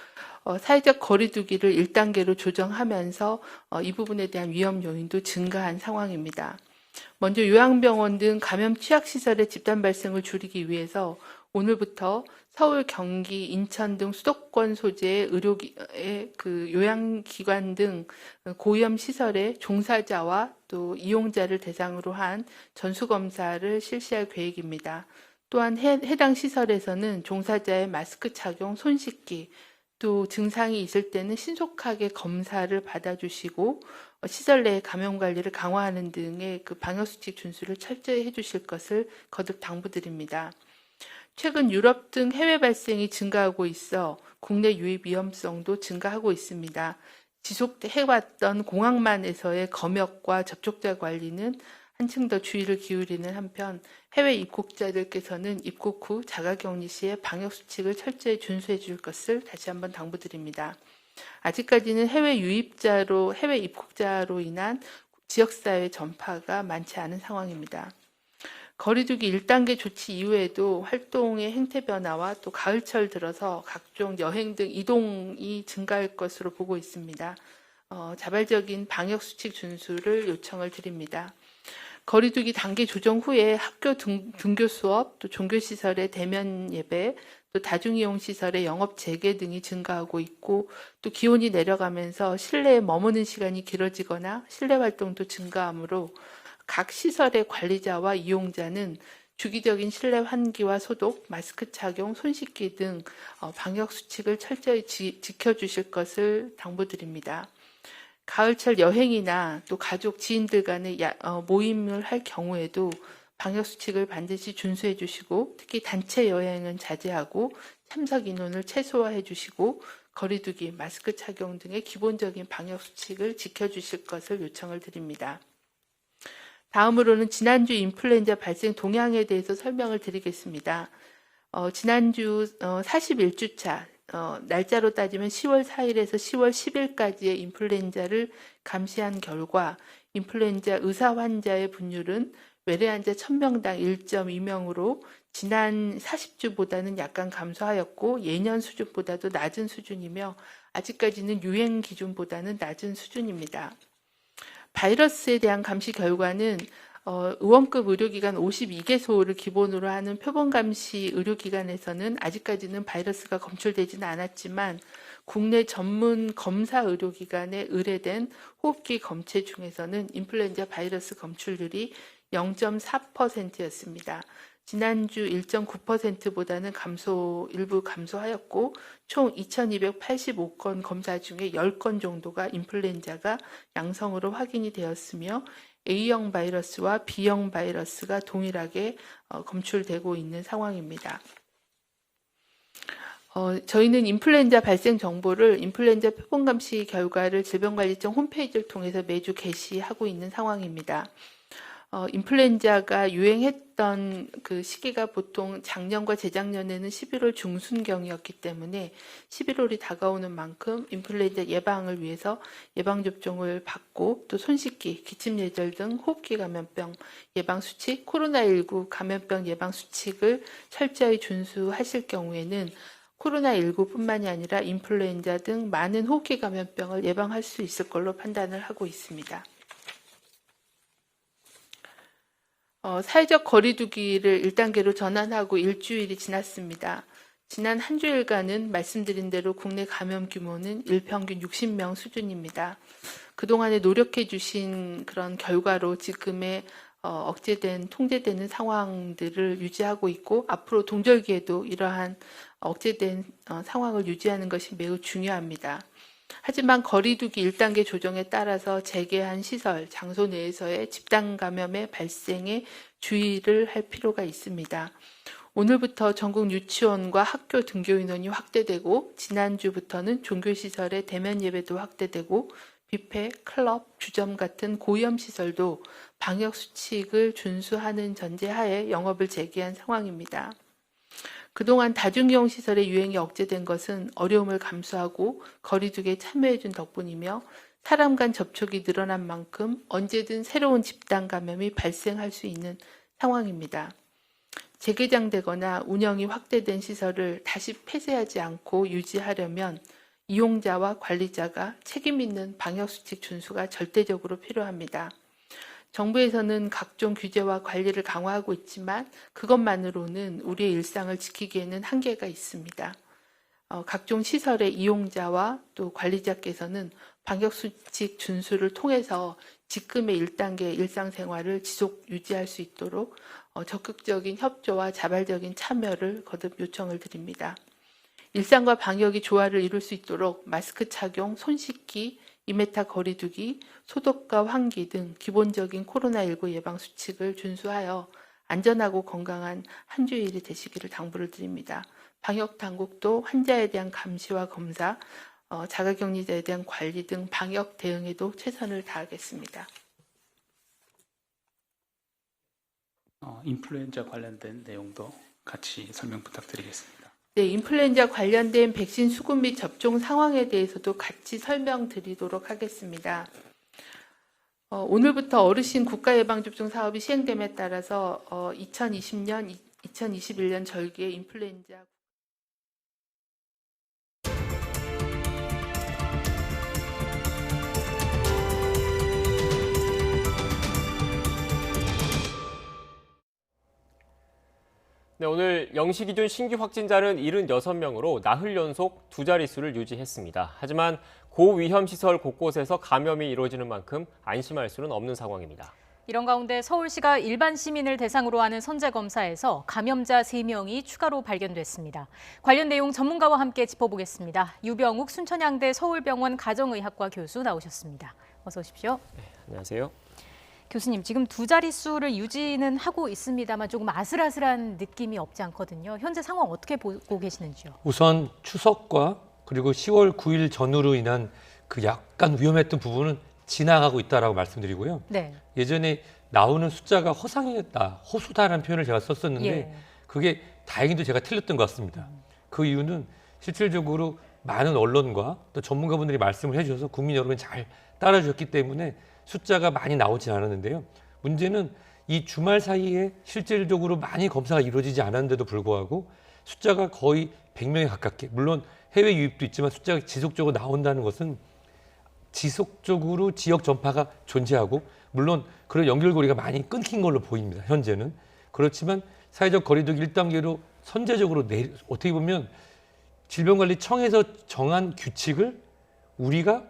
[SPEAKER 16] 사회적 거리 두기를 1단계로 조정하면서 이 부분에 대한 위험 요인도 증가한 상황입니다. 먼저 요양병원 등 감염 취약시설의 집단 발생을 줄이기 위해서 오늘부터 서울, 경기, 인천 등 수도권 소재의 그 요양기관 등 고위험 시설의 종사자와 또 이용자를 대상으로 한 전수검사를 실시할 계획입니다. 또한 해당 시설에서는 종사자의 마스크 착용, 손 씻기, 또 증상이 있을 때는 신속하게 검사를 받아주시고 시설 내 감염 관리를 강화하는 등의 그 방역수칙 준수를 철저히 해주실 것을 거듭 당부드립니다. 최근 유럽 등 해외 발생이 증가하고 있어 국내 유입 위험성도 증가하고 있습니다. 지속해왔던 공항만에서의 검역과 접촉자 관리는 한층 더 주의를 기울이는 한편 해외 입국자들께서는 입국 후 자가격리 시에 방역수칙을 철저히 준수해 줄 것을 다시 한번 당부드립니다. 아직까지는 해외 입국자로 인한 지역사회 전파가 많지 않은 상황입니다. 거리두기 1단계 조치 이후에도 활동의 행태 변화와 또 가을철 들어서 각종 여행 등 이동이 증가할 것으로 보고 있습니다. 자발적인 방역수칙 준수를 요청을 드립니다. 거리두기 단계 조정 후에 학교 등교 수업, 또 종교시설의 대면 예배, 또 다중이용 시설의 영업 재개 등이 증가하고 있고 또 기온이 내려가면서 실내에 머무는 시간이 길어지거나 실내 활동도 증가하므로 각 시설의 관리자와 이용자는 주기적인 실내 환기와 소독, 마스크 착용, 손 씻기 등 방역 수칙을 철저히 지켜주실 것을 당부드립니다. 가을철 여행이나 또 가족, 지인들 간의 모임을 할 경우에도 방역 수칙을 반드시 준수해 주시고 특히 단체 여행은 자제하고 참석 인원을 최소화해 주시고 거리 두기, 마스크 착용 등의 기본적인 방역 수칙을 지켜주실 것을 요청을 드립니다. 다음으로는 지난주 인플루엔자 발생 동향에 대해서 설명을 드리겠습니다. 지난주 41주차 날짜로 따지면 10월 4일에서 10월 10일까지의 인플루엔자를 감시한 결과 인플루엔자 의사 환자의 분율은 외래 환자 1000명당 1.2명으로 지난 40주보다는 약간 감소하였고 예년 수준보다도 낮은 수준이며 아직까지는 유행 기준보다는 낮은 수준입니다. 바이러스에 대한 감시 결과는 의원급 의료기관 52개소를 기본으로 하는 표본감시 의료기관에서는 아직까지는 바이러스가 검출되지는 않았지만 국내 전문 검사 의료기관에 의뢰된 호흡기 검체 중에서는 인플루엔자 바이러스 검출률이 0.4%였습니다. 지난주 1.9%보다는 일부 감소하였고 총 2285건 검사 중에 10건 정도가 인플루엔자가 양성으로 확인이 되었으며 A형 바이러스와 B형 바이러스가 동일하게 검출되고 있는 상황입니다. 저희는 인플루엔자 발생 정보를 인플루엔자 표본감시 결과를 질병관리청 홈페이지를 통해서 매주 게시하고 있는 상황입니다. 인플루엔자가 유행했던 그 시기가 보통 작년과 재작년에는 11월 중순경이었기 때문에 11월이 다가오는 만큼 인플루엔자 예방을 위해서 예방접종을 받고 또 손 씻기, 기침예절 등 호흡기 감염병 예방 수칙, 코로나19 감염병 예방 수칙을 철저히 준수하실 경우에는 코로나19뿐만이 아니라 인플루엔자 등 많은 호흡기 감염병을 예방할 수 있을 걸로 판단을 하고 있습니다. 사회적 거리두기를 1단계로 전환하고 일주일이 지났습니다. 지난 한 주일간은 말씀드린 대로 국내 감염 규모는 일평균 60명 수준입니다. 그동안에 노력해 주신 그런 결과로 지금의 통제되는 상황들을 유지하고 있고 앞으로 동절기에도 이러한 억제된 상황을 유지하는 것이 매우 중요합니다. 하지만 거리두기 1단계 조정에 따라서 재개한 시설, 장소 내에서의 집단 감염의 발생에 주의를 할 필요가 있습니다. 오늘부터 전국 유치원과 학교 등교 인원이 확대되고 지난주부터는 종교시설의 대면 예배도 확대되고 뷔페, 클럽, 주점 같은 고위험 시설도 방역 수칙을 준수하는 전제하에 영업을 재개한 상황입니다. 그동안 다중이용 시설의 유행이 억제된 것은 어려움을 감수하고 거리두기에 참여해준 덕분이며 사람 간 접촉이 늘어난 만큼 언제든 새로운 집단 감염이 발생할 수 있는 상황입니다. 재개장되거나 운영이 확대된 시설을 다시 폐쇄하지 않고 유지하려면 이용자와 관리자가 책임 있는 방역수칙 준수가 절대적으로 필요합니다. 정부에서는 각종 규제와 관리를 강화하고 있지만 그것만으로는 우리의 일상을 지키기에는 한계가 있습니다. 각종 시설의 이용자와 또 관리자께서는 방역수칙 준수를 통해서 지금의 1단계 일상생활을 지속 유지할 수 있도록 적극적인 협조와 자발적인 참여를 거듭 요청을 드립니다. 일상과 방역이 조화를 이룰 수 있도록 마스크 착용, 손 씻기, 2m 거리두기, 소독과 환기 등 기본적인 코로나19 예방 수칙을 준수하여 안전하고 건강한 한 주일이 되시기를 당부를 드립니다. 방역 당국도 환자에 대한 감시와 검사, 자가격리자에 대한 관리 등 방역 대응에도 최선을 다하겠습니다.
[SPEAKER 15] 인플루엔자 관련된 내용도 같이 설명 부탁드리겠습니다.
[SPEAKER 16] 네, 인플루엔자 관련된 백신 수급 및 접종 상황에 대해서도 같이 설명드리도록 하겠습니다. 오늘부터 어르신 국가예방접종 사업이 시행됨에 따라서 2020년, 2021년 절기에 인플루엔자
[SPEAKER 1] 네, 오늘 0시 기준 신규 확진자는 76명으로 나흘 연속 두 자릿수를 유지했습니다. 하지만 고위험 시설 곳곳에서 감염이 이루어지는 만큼 안심할 수는 없는 상황입니다.
[SPEAKER 2] 이런 가운데 서울시가 일반 시민을 대상으로 하는 선제검사에서 감염자 3명이 추가로 발견됐습니다. 관련 내용 전문가와 함께 짚어보겠습니다. 유병욱 순천향대 서울병원 가정의학과 교수 나오셨습니다. 어서 오십시오.
[SPEAKER 1] 네, 안녕하세요.
[SPEAKER 2] 교수님, 지금 두 자릿수를 유지는 하고 있습니다만 조금 아슬아슬한 느낌이 없지 않거든요. 현재 상황 어떻게 보고 계시는지요?
[SPEAKER 13] 우선 추석과 그리고 10월 9일 전후로 인한 그 약간 위험했던 부분은 지나가고 있다라고 말씀드리고요.
[SPEAKER 2] 네.
[SPEAKER 13] 예전에 나오는 숫자가 허상이었다, 허수다라는 표현을 제가 썼었는데
[SPEAKER 2] 예.
[SPEAKER 13] 그게 다행히도 제가 틀렸던 것 같습니다. 그 이유는 실질적으로 많은 언론과 또 전문가분들이 말씀을 해주셔서 국민 여러분이 잘 따라주셨기 때문에 숫자가 많이 나오지 않았는데요. 문제는 이 주말 사이에 실질적으로 많이 검사가 이루어지지 않았는데도 불구하고 숫자가 거의 100명에 가깝게, 물론 해외 유입도 있지만 숫자가 지속적으로 나온다는 것은 지속적으로 지역 전파가 존재하고 물론 그런 연결고리가 많이 끊긴 걸로 보입니다. 현재는. 그렇지만 사회적 거리두기 1단계로 선제적으로 어떻게 보면 질병관리청에서 정한 규칙을 우리가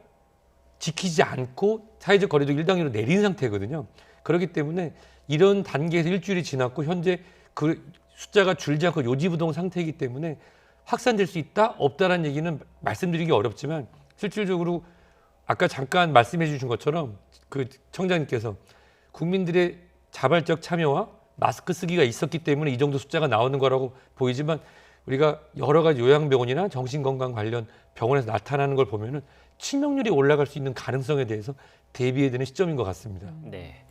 [SPEAKER 13] 지키지 않고 사회적 거리두기 1단계로 내린 상태거든요. 그렇기 때문에 이런 단계에서 일주일이 지났고 현재 그 숫자가 줄지 않고 요지부동 상태이기 때문에 확산될 수 있다, 없다라는 얘기는 말씀드리기 어렵지만 실질적으로 아까 잠깐 말씀해 주신 것처럼 그 청장님께서 국민들의 자발적 참여와 마스크 쓰기가 있었기 때문에 이 정도 숫자가 나오는 거라고 보이지만 우리가 여러 가지 요양병원이나 정신건강 관련 병원에서 나타나는 걸 보면은 치명률이 올라갈 수 있는 가능성에 대해서 대비해야 되는 시점인 것 같습니다.
[SPEAKER 1] 네.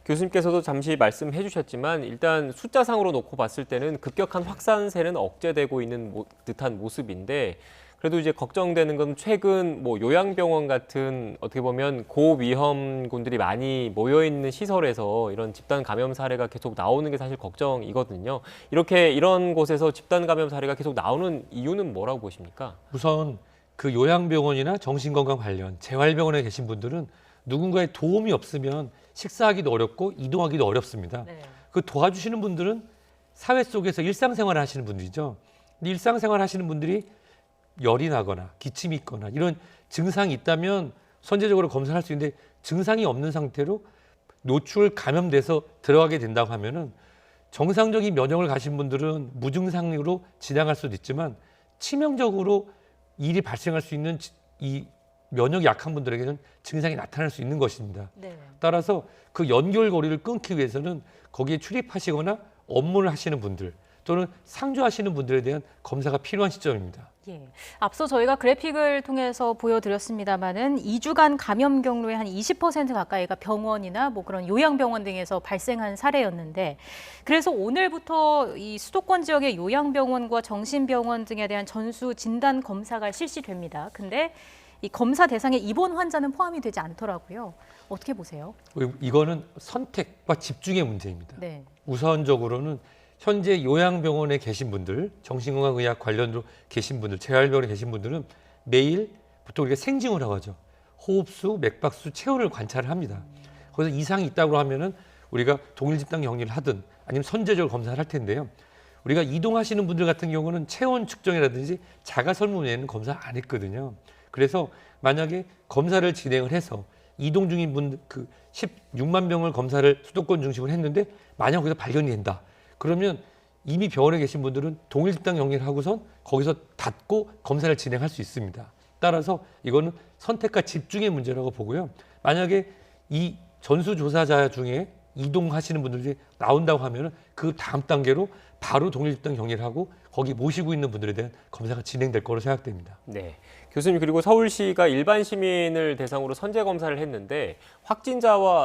[SPEAKER 1] 교수님께서도 잠시 말씀해 주셨지만 일단 숫자상으로 놓고 봤을 때는 급격한 확산세는 억제되고 있는 듯한 모습인데 그래도 이제 걱정되는 건 최근 요양병원 같은 어떻게 보면 고위험군들이 많이 모여 있는 시설에서 이런 집단 감염 사례가 계속 나오는 게 사실 걱정이거든요. 이런 곳에서 집단 감염 사례가 계속 나오는 이유는 뭐라고 보십니까?
[SPEAKER 13] 우선 그 요양병원이나 정신건강 관련 재활병원에 계신 분들은 누군가의 도움이 없으면 식사하기도 어렵고 이동하기도 어렵습니다.
[SPEAKER 2] 네.
[SPEAKER 13] 그 도와주시는 분들은 사회 속에서 일상생활을 하시는 분들이죠. 근데 일상생활 하시는 분들이 열이 나거나 기침이 있거나 이런 증상이 있다면 선제적으로 검사를 할 수 있는데 증상이 없는 상태로 노출 감염돼서 들어가게 된다고 하면은 정상적인 면역을 가신 분들은 무증상으로 지나갈 수도 있지만 치명적으로 일이 발생할 수 있는 이 면역이 약한 분들에게는 증상이 나타날 수 있는 것입니다.
[SPEAKER 2] 네.
[SPEAKER 13] 따라서 그 연결고리를 끊기 위해서는 거기에 출입하시거나 업무를 하시는 분들 또는 상주하시는 분들에 대한 검사가 필요한 시점입니다.
[SPEAKER 2] 예. 앞서 저희가 그래픽을 통해서 보여드렸습니다마는 2주간 감염 경로의 한 20% 가까이가 병원이나 그런 요양병원 등에서 발생한 사례였는데 그래서 오늘부터 이 수도권 지역의 요양병원과 정신병원 등에 대한 전수 진단 검사가 실시됩니다. 근데 이 검사 대상에 입원 환자는 포함이 되지 않더라고요. 어떻게 보세요?
[SPEAKER 13] 이거는 선택과 집중의 문제입니다.
[SPEAKER 2] 네.
[SPEAKER 13] 우선적으로는 현재 요양병원에 계신 분들, 정신건강의학 관련으로 계신 분들, 재활병원에 계신 분들은 매일 보통 우리가 생증을 하죠. 호흡수, 맥박수, 체온을 관찰을 합니다. 거기서 이상이 있다고 하면은 우리가 동일 집단 격리를 하든 아니면 선제적으로 검사를 할 텐데요. 우리가 이동하시는 분들 같은 경우는 체온 측정이라든지 자가 설문에는 검사 안 했거든요. 그래서 만약에 검사를 진행을 해서 이동 중인 분 그 16만 명을 검사를 수도권 중심으로 했는데 만약 거기서 발견이 된다. 그러면 이미 병원에 계신 분들은 동일 집단 격리를 하고선 거기서 닫고 검사를 진행할 수 있습니다. 따라서 이거는 선택과 집중의 문제라고 보고요. 만약에 이 전수조사자 중에 이동하시는 분들이 나온다고 하면 그 다음 단계로 바로 동일 집단 격리를 하고 거기 모시고 있는 분들에 대한 검사가 진행될 거로 생각됩니다.
[SPEAKER 1] 네. 교수님, 그리고 서울시가 일반 시민을 대상으로 선제 검사를 했는데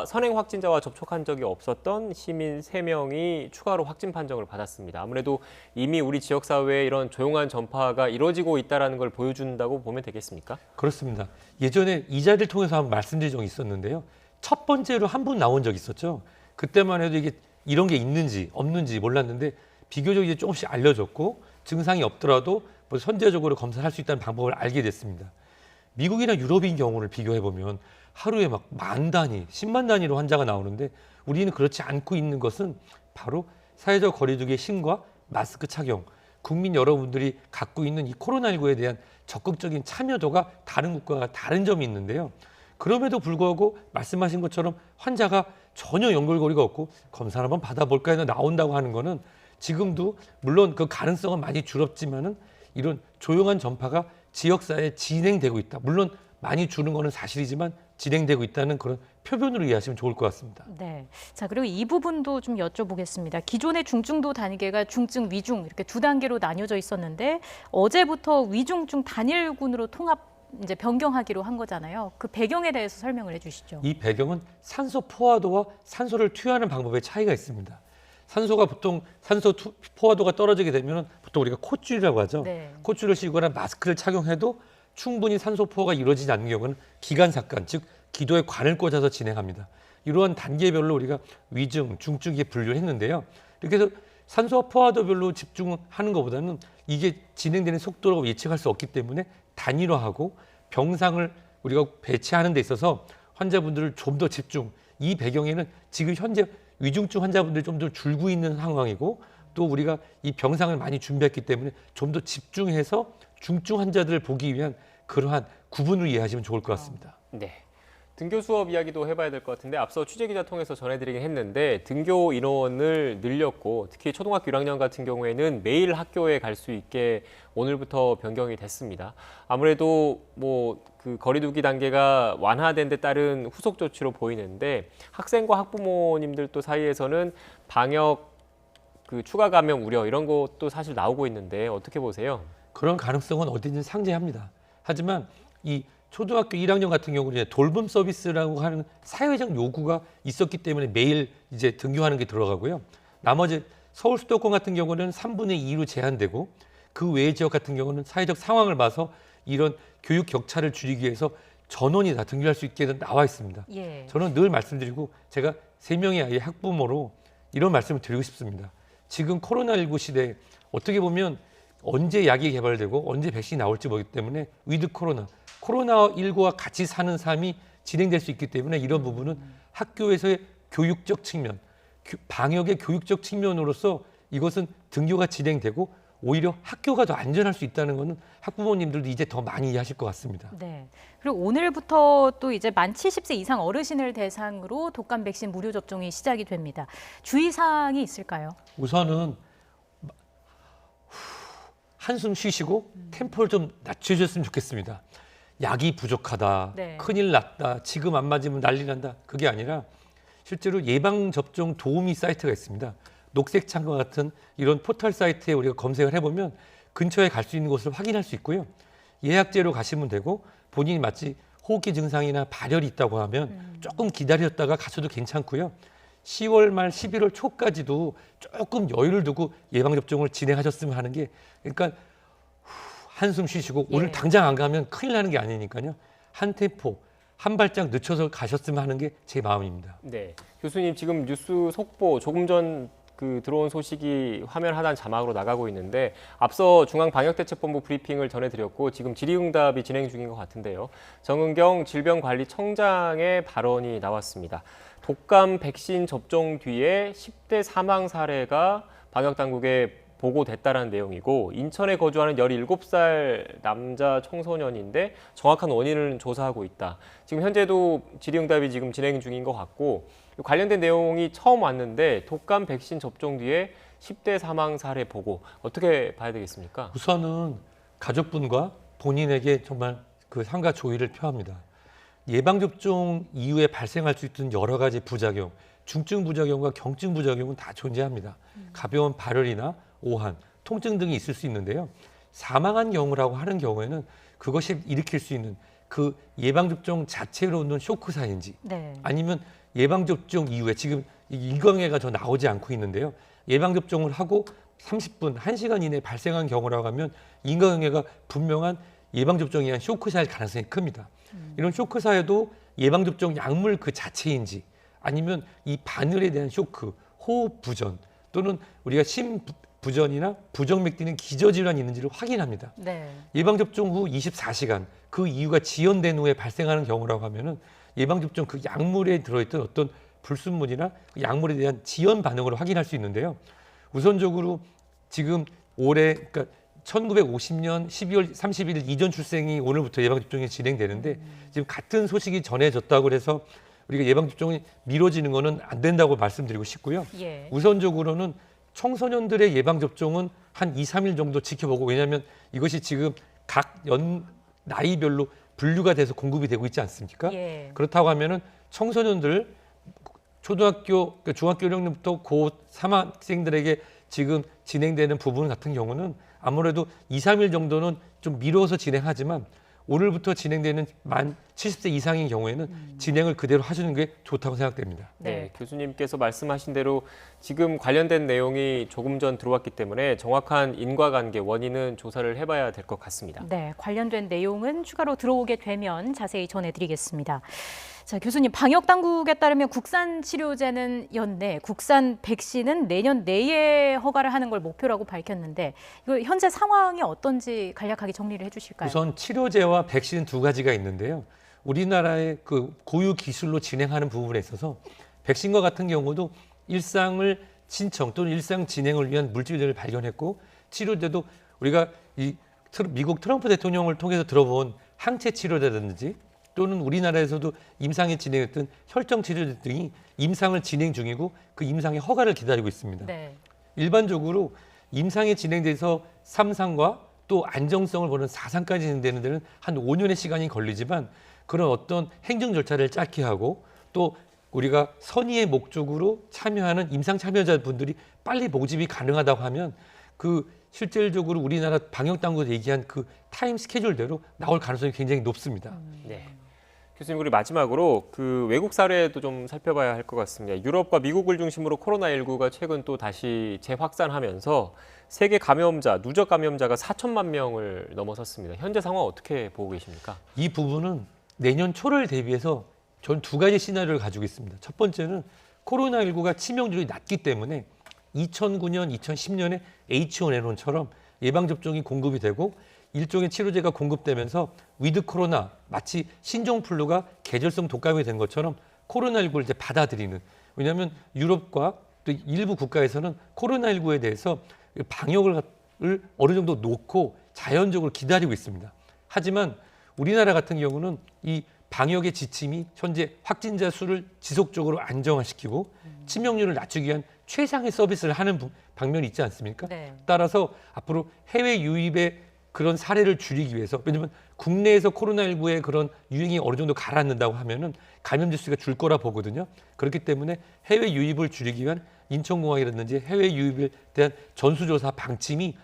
[SPEAKER 1] 선행 확진자와 접촉한 적이 없었던 시민 3명이 추가로 확진 판정을 받았습니다. 아무래도 이미 우리 지역사회에 이런 조용한 전파가 이루어지고 있다는 걸 보여준다고 보면 되겠습니까?
[SPEAKER 13] 그렇습니다. 예전에 이 자리를 통해서 한번 말씀드린 적이 있었는데요. 첫 번째로 한 분 나온 적이 있었죠. 그때만 해도 이게 이런 게 있는지 없는지 몰랐는데 비교적 이제 조금씩 알려졌고 증상이 없더라도 선제적으로 검사를 할 수 있다는 방법을 알게 됐습니다. 미국이나 유럽인 경우를 비교해 보면 하루에 막 10,000 단위, 10만 단위로 환자가 나오는데 우리는 그렇지 않고 있는 것은 바로 사회적 거리두기의 힘과 마스크 착용, 국민 여러분들이 갖고 있는 이 코로나19에 대한 적극적인 참여도가 다른 국가가 다른 점이 있는데요. 그럼에도 불구하고 말씀하신 것처럼 환자가 전혀 연결고리가 없고 검사를 한번 받아볼까 해서 나온다고 하는 거는 지금도 물론 그 가능성은 많이 줄었지만은 이런 조용한 전파가 지역사회에 진행되고 있다. 물론 많이 줄은 거는 사실이지만 진행되고 있다는 그런 표본으로 이해하시면 좋을 것 같습니다.
[SPEAKER 2] 네. 자, 그리고 이 부분도 좀 여쭤보겠습니다. 기존의 중증도 단계가 중증, 위중 이렇게 두 단계로 나뉘어져 있었는데 어제부터 위중증 단일군으로 통합 이제 변경하기로 한 거잖아요. 그 배경에 대해서 설명을 해주시죠.
[SPEAKER 13] 이 배경은 산소 포화도와 산소를 투여하는 방법의 차이가 있습니다. 산소가 보통 산소 포화도가 떨어지게 되면 보통 우리가 콧줄이라고 하죠.
[SPEAKER 2] 네.
[SPEAKER 13] 콧줄을 씌우거나 마스크를 착용해도 충분히 산소 포화가 이루어지지 않는 경우는 기관삭관, 즉 기도에 관을 꽂아서 진행합니다. 이러한 단계별로 우리가 위중, 중증에 분류를 했는데요. 이렇게 해서 산소 포화도별로 집중하는 것보다는 이게 진행되는 속도를 예측할 수 없기 때문에 단일화하고 병상을 우리가 배치하는 데 있어서 환자분들을 좀 더 집중, 이 배경에는 지금 현재 위중증 환자분들이 좀 더 줄고 있는 상황이고 또 우리가 이 병상을 많이 준비했기 때문에 좀 더 집중해서 중증 환자들을 보기 위한 그러한 구분을 이해하시면 좋을 것 같습니다.
[SPEAKER 1] 네. 등교 수업 이야기도 해봐야 될 것 같은데 앞서 취재기자 통해서 전해드리긴 했는데 등교 인원을 늘렸고 특히 초등학교 1학년 같은 경우에는 매일 학교에 갈 수 있게 오늘부터 변경이 됐습니다. 아무래도 그 거리두기 단계가 완화된 데 따른 후속 조치로 보이는데 학생과 학부모님들 또 사이에서는 방역 추가 감염 우려 이런 것도 사실 나오고 있는데 어떻게 보세요?
[SPEAKER 13] 그런 가능성은 어디든지 상재합니다. 하지만 이 초등학교 1학년 같은 경우는 돌봄 서비스라고 하는 사회적 요구가 있었기 때문에 매일 이제 등교하는 게 들어가고요. 나머지 서울 수도권 같은 경우는 3분의 2로 제한되고 그 외의 지역 같은 경우는 사회적 상황을 봐서 이런 교육 격차를 줄이기 위해서 전원이 다 등교할 수 있게 나와 있습니다.
[SPEAKER 2] 예.
[SPEAKER 13] 저는 늘 말씀드리고 제가 3명의 아이의 학부모로 이런 말씀을 드리고 싶습니다. 지금 코로나19 시대에 어떻게 보면 언제 약이 개발되고 언제 백신이 나올지 모르기 때문에 위드 코로나19와 같이 사는 삶이 진행될 수 있기 때문에 이런 부분은 학교에서의 교육적 측면, 방역의 교육적 측면으로서 이것은 등교가 진행되고 오히려 학교가 더 안전할 수 있다는 것은 학부모님들도 이제 더 많이 이해하실 것 같습니다.
[SPEAKER 2] 네. 그리고 오늘부터 또 이제 만 70세 이상 어르신을 대상으로 독감 백신 무료 접종이 시작이 됩니다. 주의사항이 있을까요?
[SPEAKER 13] 우선은 한숨 쉬시고 템포를 좀 낮춰주셨으면 좋겠습니다. 약이 부족하다,
[SPEAKER 2] 네.
[SPEAKER 13] 큰일 났다, 지금 안 맞으면 난리 난다. 그게 아니라 실제로 예방접종 도우미 사이트가 있습니다. 녹색창과 같은 이런 포털 사이트에 우리가 검색을 해보면 근처에 갈 수 있는 곳을 확인할 수 있고요. 예약제로 가시면 되고 본인이 마치 호흡기 증상이나 발열이 있다고 하면 조금 기다렸다가 가셔도 괜찮고요. 10월 말 11월 초까지도 조금 여유를 두고 예방접종을 진행하셨으면 하는 게 그러니까 한숨 쉬시고 오늘 당장 안 가면 큰일 나는 게 아니니까요. 한 템포, 한 발짝 늦춰서 가셨으면 하는 게 제 마음입니다.
[SPEAKER 1] 네, 교수님 지금 뉴스 속보 조금 전 들어온 소식이 화면 하단 자막으로 나가고 있는데 앞서 중앙방역대책본부 브리핑을 전해드렸고 지금 질의응답이 진행 중인 것 같은데요. 정은경 질병관리청장의 발언이 나왔습니다. 독감 백신 접종 뒤에 10대 사망 사례가 방역당국에 보고됐다는 내용이고 인천에 거주하는 17살 남자 청소년인데 정확한 원인을 조사하고 있다. 지금 현재도 질의응답이 지금 진행 중인 것 같고 관련된 내용이 처음 왔는데 독감 백신 접종 뒤에 10대 사망 사례 보고 어떻게 봐야 되겠습니까?
[SPEAKER 13] 우선은 가족분과 본인에게 정말 그 상가 조의를 표합니다. 예방접종 이후에 발생할 수 있는 여러 가지 부작용, 중증 부작용과 경증 부작용은 다 존재합니다. 가벼운 발열이나 오한, 통증 등이 있을 수 있는데요. 사망한 경우라고 하는 경우에는 그것이 일으킬 수 있는 그 예방접종 자체로 오는 쇼크사인지 아니면 예방접종 이후에 지금 일광해가 더 나오지 않고 있는데요. 예방접종을 하고 30분, 1시간 이내에 발생한 경우라고 하면 인과응해가 분명한 예방접종에 의한 쇼크사일 가능성이 큽니다. 이런 쇼크사에도 예방접종 약물 그 자체인지 아니면 이 바늘에 대한 쇼크, 호흡 부전 또는 우리가 심부전이나 부정맥 뛰는 기저질환이 있는지를 확인합니다. 예방접종 후 24시간 그 이유가 지연된 후에 발생하는 경우라고 하면은 예방접종 그 약물에 들어있던 어떤 불순물이나 그 약물에 대한 지연 반응으로 확인할 수 있는데요. 우선적으로 지금 올해 그러니까 1950년 12월 31일 이전 출생이 오늘부터 예방접종이 진행되는데 지금 같은 소식이 전해졌다고 해서 우리가 예방접종이 미뤄지는 거는 안 된다고 말씀드리고 싶고요.
[SPEAKER 2] 예.
[SPEAKER 13] 우선적으로는 청소년들의 예방접종은 한 2, 3일 정도 지켜보고 왜냐하면 이것이 지금 각 나이별로 분류가 돼서 공급이 되고 있지 않습니까?
[SPEAKER 2] 예.
[SPEAKER 13] 그렇다고 하면은 청소년들 초등학교, 그러니까 중학교 1학년부터 고3 학생들에게 지금 진행되는 부분 같은 경우는 아무래도 2, 3일 정도는 좀 미뤄서 진행하지만 오늘부터 진행되는 만 70세 이상인 경우에는 진행을 그대로 하시는 게 좋다고 생각됩니다.
[SPEAKER 1] 네, 교수님께서 말씀하신 대로 지금 관련된 내용이 조금 전 들어왔기 때문에 정확한 인과관계 원인은 조사를 해봐야 될 것 같습니다.
[SPEAKER 2] 네, 관련된 내용은 추가로 들어오게 되면 자세히 전해드리겠습니다. 자, 교수님, 방역 당국에 따르면 국산 치료제는 연내, 국산 백신은 내년 내에 허가를 하는 걸 목표라고 밝혔는데 이거 현재 상황이 어떤지 간략하게 정리를 해주실까요?
[SPEAKER 13] 우선 치료제와 백신 두 가지가 있는데요. 우리나라의 그 고유 기술로 진행하는 부분에 있어서 백신과 같은 경우도 일상을 신청 또는 일상 진행을 위한 물질들을 발견했고 치료제도 우리가 미국 트럼프 대통령을 통해서 들어본 항체 치료제라든지 또는 우리나라에서도 임상에 진행했던 혈정 치료제 등이 임상을 진행 중이고 그 임상의 허가를 기다리고 있습니다.
[SPEAKER 2] 네.
[SPEAKER 13] 일반적으로 임상에 진행돼서 3상과 또 안정성을 보는 4상까지 진행되는 데는 한 5년의 시간이 걸리지만 그런 어떤 행정 절차를 짧게 하고 또 우리가 선의의 목적으로 참여하는 임상 참여자분들이 빨리 모집이 가능하다고 하면 그 실질적으로 우리나라 방역당국이 얘기한 그 타임 스케줄대로 나올 가능성이 굉장히 높습니다.
[SPEAKER 1] 네. 교수님, 우리 마지막으로 그 외국 사례도 좀 살펴봐야 할 것 같습니다. 유럽과 미국을 중심으로 코로나19가 최근 또 다시 재확산하면서 세계 감염자, 누적 감염자가 4천만 명을 넘어섰습니다. 현재 상황 어떻게 보고 계십니까?
[SPEAKER 13] 이 부분은 내년 초를 대비해서 저는 두 가지 시나리오를 가지고 있습니다. 첫 번째는 코로나19가 치명률이 낮기 때문에 2009년, 2010년에 H1N1처럼 예방접종이 공급이 되고 일종의 치료제가 공급되면서 위드 코로나, 마치 신종플루가 계절성 독감이 된 것처럼 코로나19를 이제 받아들이는. 왜냐하면 유럽과 또 일부 국가에서는 코로나19에 대해서 방역을 어느 정도 놓고 자연적으로 기다리고 있습니다. 하지만 우리나라 같은 경우는 이 방역의 지침이 현재 확진자 수를 지속적으로 안정화시키고 치명률을 낮추기 위한 최상의 서비스를 하는 방면이 있지 않습니까?
[SPEAKER 2] 네.
[SPEAKER 13] 따라서 앞으로 해외 유입의 그런 사례를 줄이기 위해서 왜냐하면 국내에서 코로나19의 그런 유행이 어느 정도 가라앉는다고 하면은 감염자 수가 줄 거라 보거든요. 그렇기 때문에 해외 유입을 줄이기 위한 인천공항이라든지 해외 유입에 대한 전수조사 방침이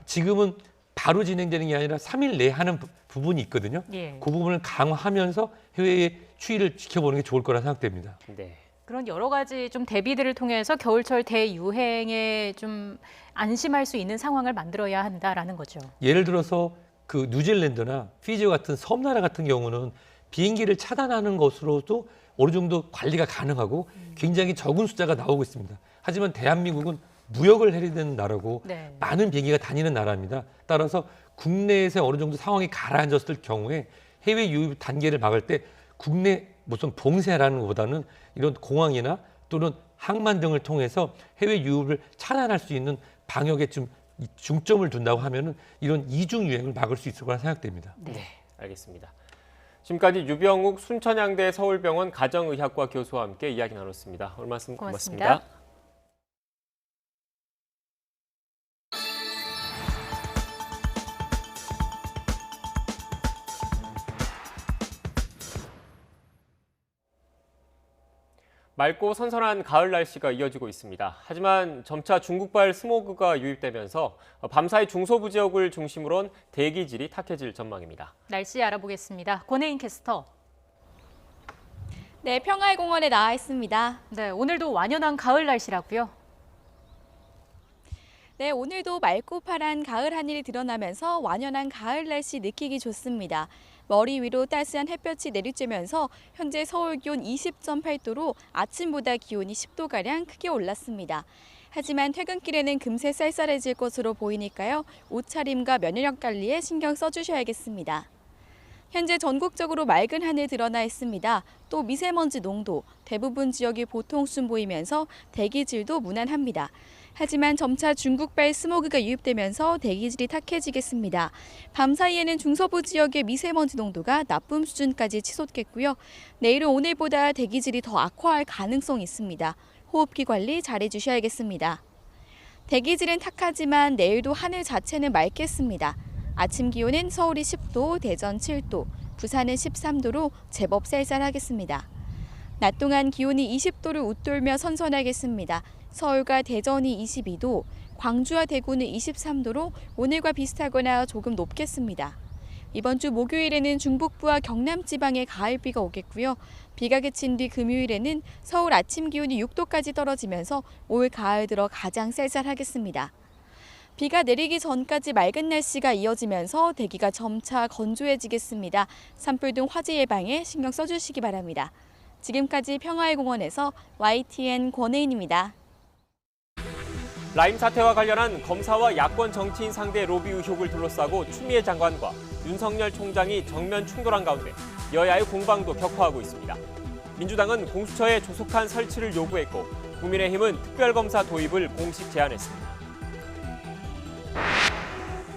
[SPEAKER 13] 지금은 바로 진행되는 게 아니라 3일 내에 하는 부분이 있거든요.
[SPEAKER 2] 예.
[SPEAKER 13] 그 부분을 강화하면서 해외의 추이를 지켜보는 게 좋을 거라 생각됩니다.
[SPEAKER 1] 네.
[SPEAKER 2] 그런 여러 가지 좀 대비들을 통해서 겨울철 대유행에 좀 안심할 수 있는 상황을 만들어야 한다라는 거죠.
[SPEAKER 13] 예를 들어서 그 뉴질랜드나 피지 같은 섬나라 같은 경우는 비행기를 차단하는 것으로도 어느 정도 관리가 가능하고 굉장히 적은 숫자가 나오고 있습니다. 하지만 대한민국은 무역을 해야 되는 나라고
[SPEAKER 2] 네.
[SPEAKER 13] 많은 비행기가 다니는 나라입니다. 따라서 국내에서 어느 정도 상황이 가라앉았을 경우에 해외 유입 단계를 막을 때 국내 무슨 봉쇄라는 것보다는 이런 공항이나 또는 항만 등을 통해서 해외 유입을 차단할 수 있는 방역에 좀 중점을 둔다고 하면은 이런 이중 유행을 막을 수 있을 거라 생각됩니다.
[SPEAKER 1] 네, 알겠습니다. 지금까지 유병욱 순천향대 서울병원 가정의학과 교수와 함께 이야기 나눴습니다. 오늘 말씀 고맙습니다. 맑고 선선한 가을 날씨가 이어지고 있습니다. 하지만 점차 중국발 스모그가 유입되면서 밤사이 중서부 지역을 중심으로 대기질이 탁해질 전망입니다.
[SPEAKER 2] 날씨 알아보겠습니다. 권혜인 캐스터.
[SPEAKER 17] 네, 평화의 공원에 나와 있습니다.
[SPEAKER 2] 네, 오늘도 완연한 가을 날씨라고요.
[SPEAKER 17] 네, 오늘도 맑고 파란 가을 하늘이 드러나면서 완연한 가을 날씨 느끼기 좋습니다. 머리 위로 따스한 햇볕이 내리쬐면서 현재 서울 기온 20.8도로 아침보다 기온이 10도가량 크게 올랐습니다. 하지만 퇴근길에는 금세 쌀쌀해질 것으로 보이니까요. 옷차림과 면역력 관리에 신경 써주셔야겠습니다. 현재 전국적으로 맑은 하늘 드러나 있습니다. 또 미세먼지 농도, 대부분 지역이 보통순 보이면서 대기질도 무난합니다. 하지만 점차 중국발 스모그가 유입되면서 대기질이 탁해지겠습니다. 밤 사이에는 중서부 지역의 미세먼지 농도가 나쁨 수준까지 치솟겠고요. 내일은 오늘보다 대기질이 더 악화할 가능성이 있습니다. 호흡기 관리 잘해주셔야겠습니다. 대기질은 탁하지만 내일도 하늘 자체는 맑겠습니다. 아침 기온은 서울이 10도, 대전 7도, 부산은 13도로 제법 쌀쌀하겠습니다. 낮 동안 기온이 20도를 웃돌며 선선하겠습니다. 서울과 대전이 22도, 광주와 대구는 23도로 오늘과 비슷하거나 조금 높겠습니다. 이번 주 목요일에는 중북부와 경남 지방에 가을비가 오겠고요. 비가 그친 뒤 금요일에는 서울 아침 기온이 6도까지 떨어지면서 올 가을 들어 가장 쌀쌀하겠습니다. 비가 내리기 전까지 맑은 날씨가 이어지면서 대기가 점차 건조해지겠습니다. 산불 등 화재 예방에 신경 써주시기 바랍니다. 지금까지 평화의 공원에서 YTN 권혜인입니다.
[SPEAKER 1] 라임 사태와 관련한 검사와 야권 정치인 상대 로비 의혹을 둘러싸고 추미애 장관과 윤석열 총장이 정면 충돌한 가운데 여야의 공방도 격화하고 있습니다. 민주당은 공수처의 조속한 설치를 요구했고 국민의힘은 특별검사 도입을 공식 제안했습니다.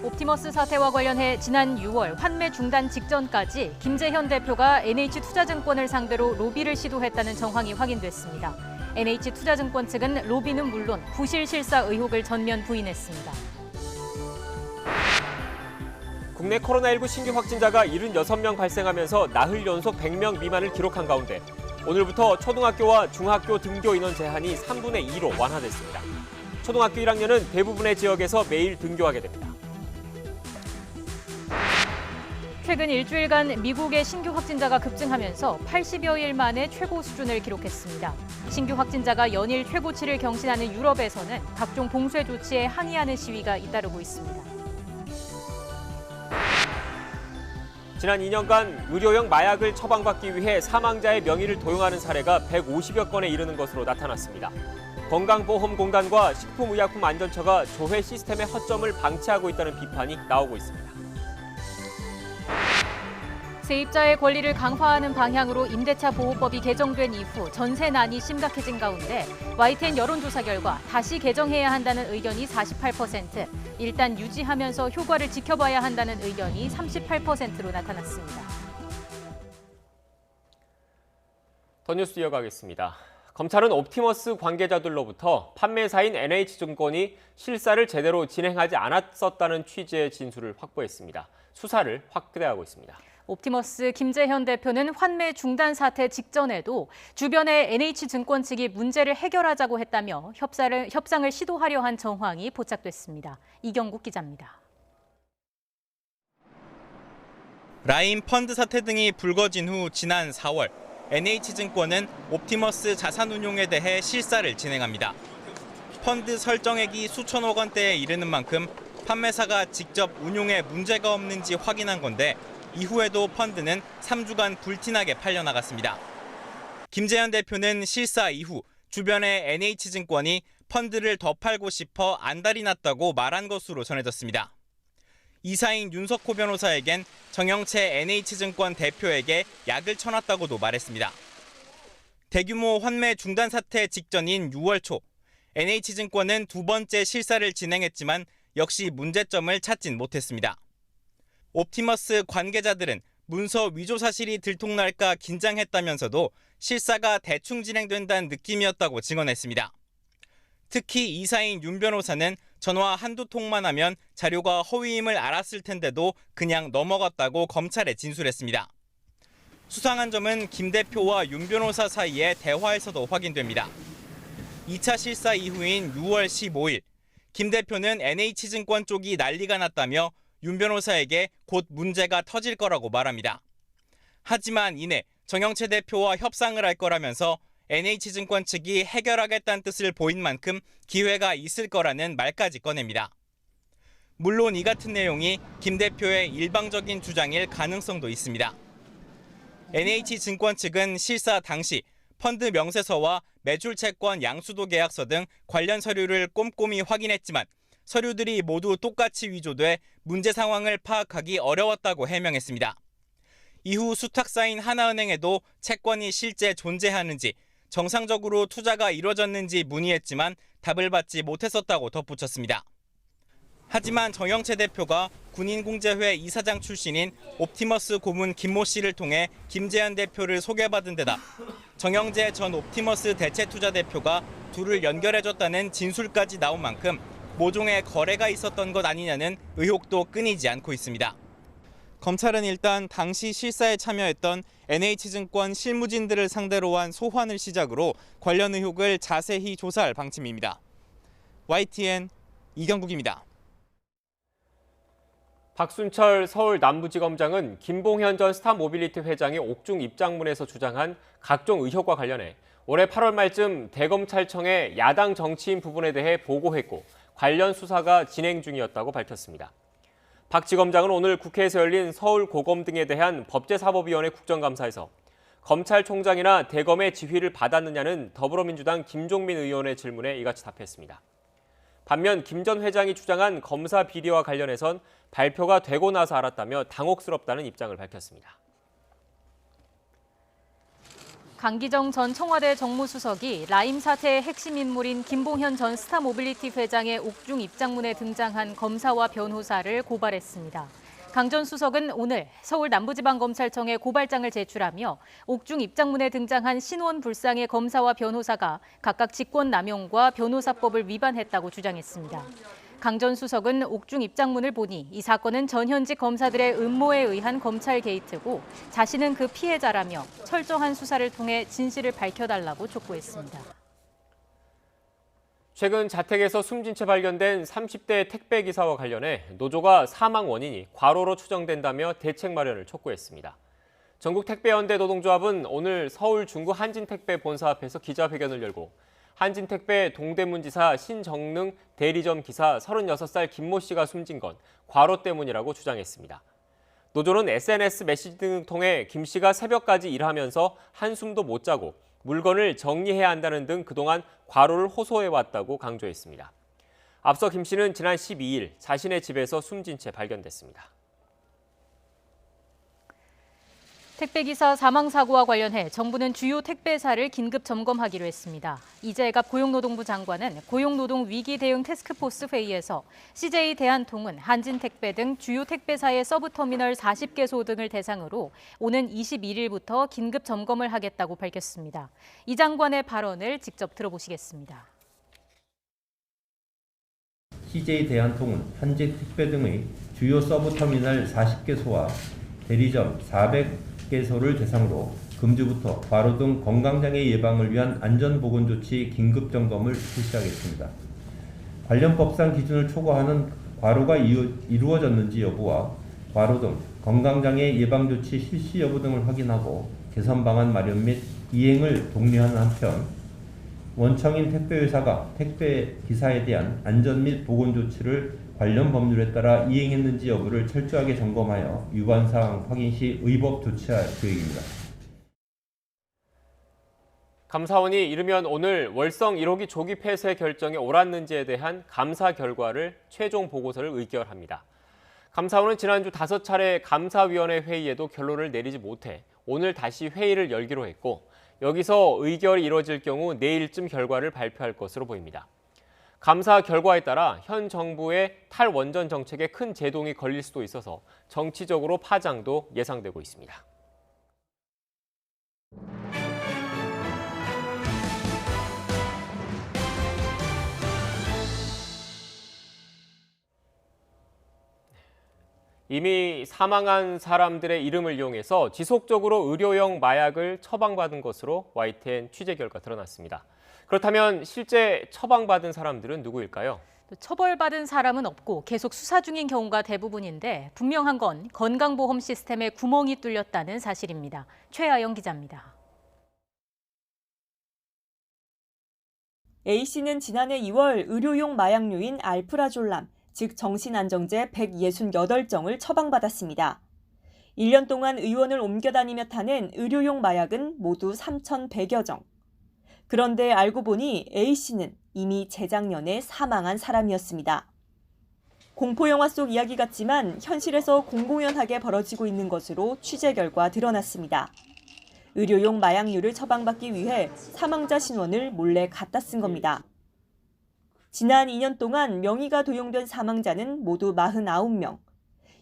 [SPEAKER 2] 옵티머스 사태와 관련해 지난 6월 환매 중단 직전까지 김재현 대표가 NH투자증권을 상대로 로비를 시도했다는 정황이 확인됐습니다. NH투자증권 측은 로비는 물론 부실 실사 의혹을 전면 부인했습니다.
[SPEAKER 1] 국내 코로나19 신규 확진자가 76명 발생하면서 나흘 연속 100명 미만을 기록한 가운데 오늘부터 초등학교와 중학교 등교 인원 제한이 3분의 2로 완화됐습니다. 초등학교 1학년은 대부분의 지역에서 매일 등교하게 됩니다.
[SPEAKER 2] 최근 일주일간 미국의 신규 확진자가 급증하면서 80여일 만에 최고 수준을 기록했습니다. 신규 확진자가 연일 최고치를 경신하는 유럽에서는 각종 봉쇄 조치에 항의하는 시위가 잇따르고 있습니다.
[SPEAKER 1] 지난 2년간 의료용 마약을 처방받기 위해 사망자의 명의를 도용하는 사례가 150여 건에 이르는 것으로 나타났습니다. 건강보험공단과 식품의약품안전처가 조회 시스템의 허점을 방치하고 있다는 비판이 나오고 있습니다.
[SPEAKER 2] 세입자의 권리를 강화하는 방향으로 임대차 보호법이 개정된 이후 전세난이 심각해진 가운데 YTN 여론조사 결과 다시 개정해야 한다는 의견이 48%, 일단 유지하면서 효과를 지켜봐야 한다는 의견이 38%로 나타났습니다.
[SPEAKER 1] 더 뉴스 이어가겠습니다. 검찰은 옵티머스 관계자들로부터 판매사인 NH증권이 실사를 제대로 진행하지 않았었다는 취지의 진술을 확보했습니다. 수사를 확대하고 있습니다.
[SPEAKER 2] 옵티머스 김재현 대표는 환매 중단 사태 직전에도 주변의 NH증권 측이 문제를 해결하자고 했다며 협상을 시도하려 한 정황이 포착됐습니다. 이경국 기자입니다.
[SPEAKER 18] 라임 펀드 사태 등이 불거진 후 지난 4월 NH증권은 옵티머스 자산운용에 대해 실사를 진행합니다. 펀드 설정액이 수천억 원대에 이르는 만큼 판매사가 직접 운용에 문제가 없는지 확인한 건데 이후에도 펀드는 3주간 불티나게 팔려나갔습니다. 김재현 대표는 실사 이후 주변의 NH증권이 펀드를 더 팔고 싶어 안달이 났다고 말한 것으로 전해졌습니다. 이사인 윤석호 변호사에겐 정영채 NH증권 대표에게 약을 쳐놨다고도 말했습니다. 대규모 환매 중단 사태 직전인 6월 초, NH증권은 두 번째 실사를 진행했지만 역시 문제점을 찾진 못했습니다. 옵티머스 관계자들은 문서 위조 사실이 들통날까 긴장했다면서도 실사가 대충 진행된다는 느낌이었다고 증언했습니다. 특히 이사인 윤 변호사는 전화 한두 통만 하면 자료가 허위임을 알았을 텐데도 그냥 넘어갔다고 검찰에 진술했습니다. 수상한 점은 김 대표와 윤 변호사 사이의 대화에서도 확인됩니다. 2차 실사 이후인 6월 15일, 김 대표는 NH증권 쪽이 난리가 났다며 윤 변호사에게 곧 문제가 터질 거라고 말합니다. 하지만 이내 정영채 대표와 협상을 할 거라면서 NH증권 측이 해결하겠다는 뜻을 보인 만큼 기회가 있을 거라는 말까지 꺼냅니다. 물론 이 같은 내용이 김 대표의 일방적인 주장일 가능성도 있습니다. NH증권 측은 실사 당시 펀드 명세서와 매출채권 양수도 계약서 등 관련 서류를 꼼꼼히 확인했지만 서류들이 모두 똑같이 위조돼 문제 상황을 파악하기 어려웠다고 해명했습니다. 이후 수탁사인 하나은행에도 채권이 실제 존재하는지 정상적으로 투자가 이뤄졌는지 문의했지만 답을 받지 못했었다고 덧붙였습니다. 하지만 정영채 대표가 군인공제회 이사장 출신인 옵티머스 고문 김모 씨를 통해 김재현 대표를 소개받은 데다 정영재 전 옵티머스 대체투자 대표가 둘을 연결해줬다는 진술까지 나온 만큼 모종의 거래가 있었던 것 아니냐는 의혹도 끊이지 않고 있습니다. 검찰은 일단 당시 실사에 참여했던 NH증권 실무진들을 상대로 한 소환을 시작으로 관련 의혹을 자세히 조사할 방침입니다. YTN 이경국입니다.
[SPEAKER 1] 박순철 서울 남부지검장은 김봉현 전 스타모빌리티 회장의 옥중 입장문에서 주장한 각종 의혹과 관련해 올해 8월 말쯤 대검찰청에 야당 정치인 부분에 대해 보고했고 관련 수사가 진행 중이었다고 밝혔습니다. 박 지검장은 오늘 국회에서 열린 서울고검 등에 대한 법제사법위원회 국정감사에서 검찰총장이나 대검의 지휘를 받았느냐는 더불어민주당 김종민 의원의 질문에 이같이 답했습니다. 반면 김 전 회장이 주장한 검사 비리와 관련해선 발표가 되고 나서 알았다며 당혹스럽다는 입장을 밝혔습니다.
[SPEAKER 2] 강기정 전 청와대 정무수석이 라임 사태의 핵심 인물인 김봉현 전 스타모빌리티 회장의 옥중 입장문에 등장한 검사와 변호사를 고발했습니다. 강 전 수석은 오늘 서울 남부지방검찰청에 고발장을 제출하며 옥중 입장문에 등장한 신원 불상의 검사와 변호사가 각각 직권남용과 변호사법을 위반했다고 주장했습니다. 강 전 수석은 옥중 입장문을 보니 이 사건은 전현직 검사들의 음모에 의한 검찰 게이트고 자신은 그 피해자라며 철저한 수사를 통해 진실을 밝혀달라고 촉구했습니다.
[SPEAKER 1] 최근 자택에서 숨진 채 발견된 30대 택배기사와 관련해 노조가 사망 원인이 과로로 추정된다며 대책 마련을 촉구했습니다. 전국택배연대 노동조합은 오늘 서울 중구 한진택배 본사 앞에서 기자회견을 열고 한진택배 동대문지사 신정능 대리점 기사 36살 김모 씨가 숨진 건 과로 때문이라고 주장했습니다. 노조는 SNS 메시지 등을 통해 김 씨가 새벽까지 일하면서 한숨도 못 자고 물건을 정리해야 한다는 등 그동안 과로를 호소해왔다고 강조했습니다. 앞서 김 씨는 지난 12일 자신의 집에서 숨진 채 발견됐습니다.
[SPEAKER 2] 택배기사 사망사고와 관련해 정부는 주요 택배사를 긴급 점검하기로 했습니다. 이재갑 고용노동부 장관은 고용노동 위기 대응 태스크포스 회의에서 CJ 대한통운, 한진택배 등 주요 택배사의 서브터미널 40개소 등을 대상으로 오는 21일부터 긴급 점검을 하겠다고 밝혔습니다. 이 장관의 발언을 직접 들어보시겠습니다.
[SPEAKER 19] CJ 대한통운, 한진택배 등의 주요 서브터미널 40개소와 대리점 400개소를 대상으로 금주부터 과로 등 건강장애 예방을 위한 안전보건조치 긴급점검을 실시하겠습니다. 관련 법상 기준을 초과하는 과로가 이루어졌는지 여부와 과로 등 건강장애 예방조치 실시 여부 등을 확인하고 개선 방안 마련 및 이행을 독려하는 한편 원청인 택배회사가 택배기사에 대한 안전 및 보건조치를 관련 법률에 따라 이행했는지 여부를 철저하게 점검하여 위반 사항 확인 시 의법 조치할 계획입니다.
[SPEAKER 1] 감사원이 이르면 오늘 월성 1호기 조기 폐쇄 결정이 옳았는지에 대한 감사 결과를 최종 보고서를 의결합니다. 감사원은 지난주 5차례 감사위원회 회의에도 결론을 내리지 못해 오늘 다시 회의를 열기로 했고 여기서 의결이 이뤄질 경우 내일쯤 결과를 발표할 것으로 보입니다. 감사 결과에 따라 현 정부의 탈원전 정책에 큰 제동이 걸릴 수도 있어서 정치적으로 파장도 예상되고 있습니다. 이미 사망한 사람들의 이름을 이용해서 지속적으로 의료용 마약을 처방받은 것으로 YTN 취재 결과 드러났습니다. 그렇다면 실제 처방받은 사람들은 누구일까요?
[SPEAKER 2] 처벌받은 사람은 없고 계속 수사 중인 경우가 대부분인데 분명한 건 건강보험 시스템에 구멍이 뚫렸다는 사실입니다. 최아영 기자입니다.
[SPEAKER 20] A씨는 지난해 2월 의료용 마약류인 알프라졸람, 즉 정신안정제 168정을 처방받았습니다. 1년 동안 의원을 옮겨다니며 타는 의료용 마약은 모두 3,100여 정. 그런데 알고 보니 A씨는 이미 재작년에 사망한 사람이었습니다. 공포영화 속 이야기 같지만 현실에서 공공연하게 벌어지고 있는 것으로 취재 결과 드러났습니다. 의료용 마약류를 처방받기 위해 사망자 신원을 몰래 갖다 쓴 겁니다. 지난 2년 동안 명의가 도용된 사망자는 모두 49명.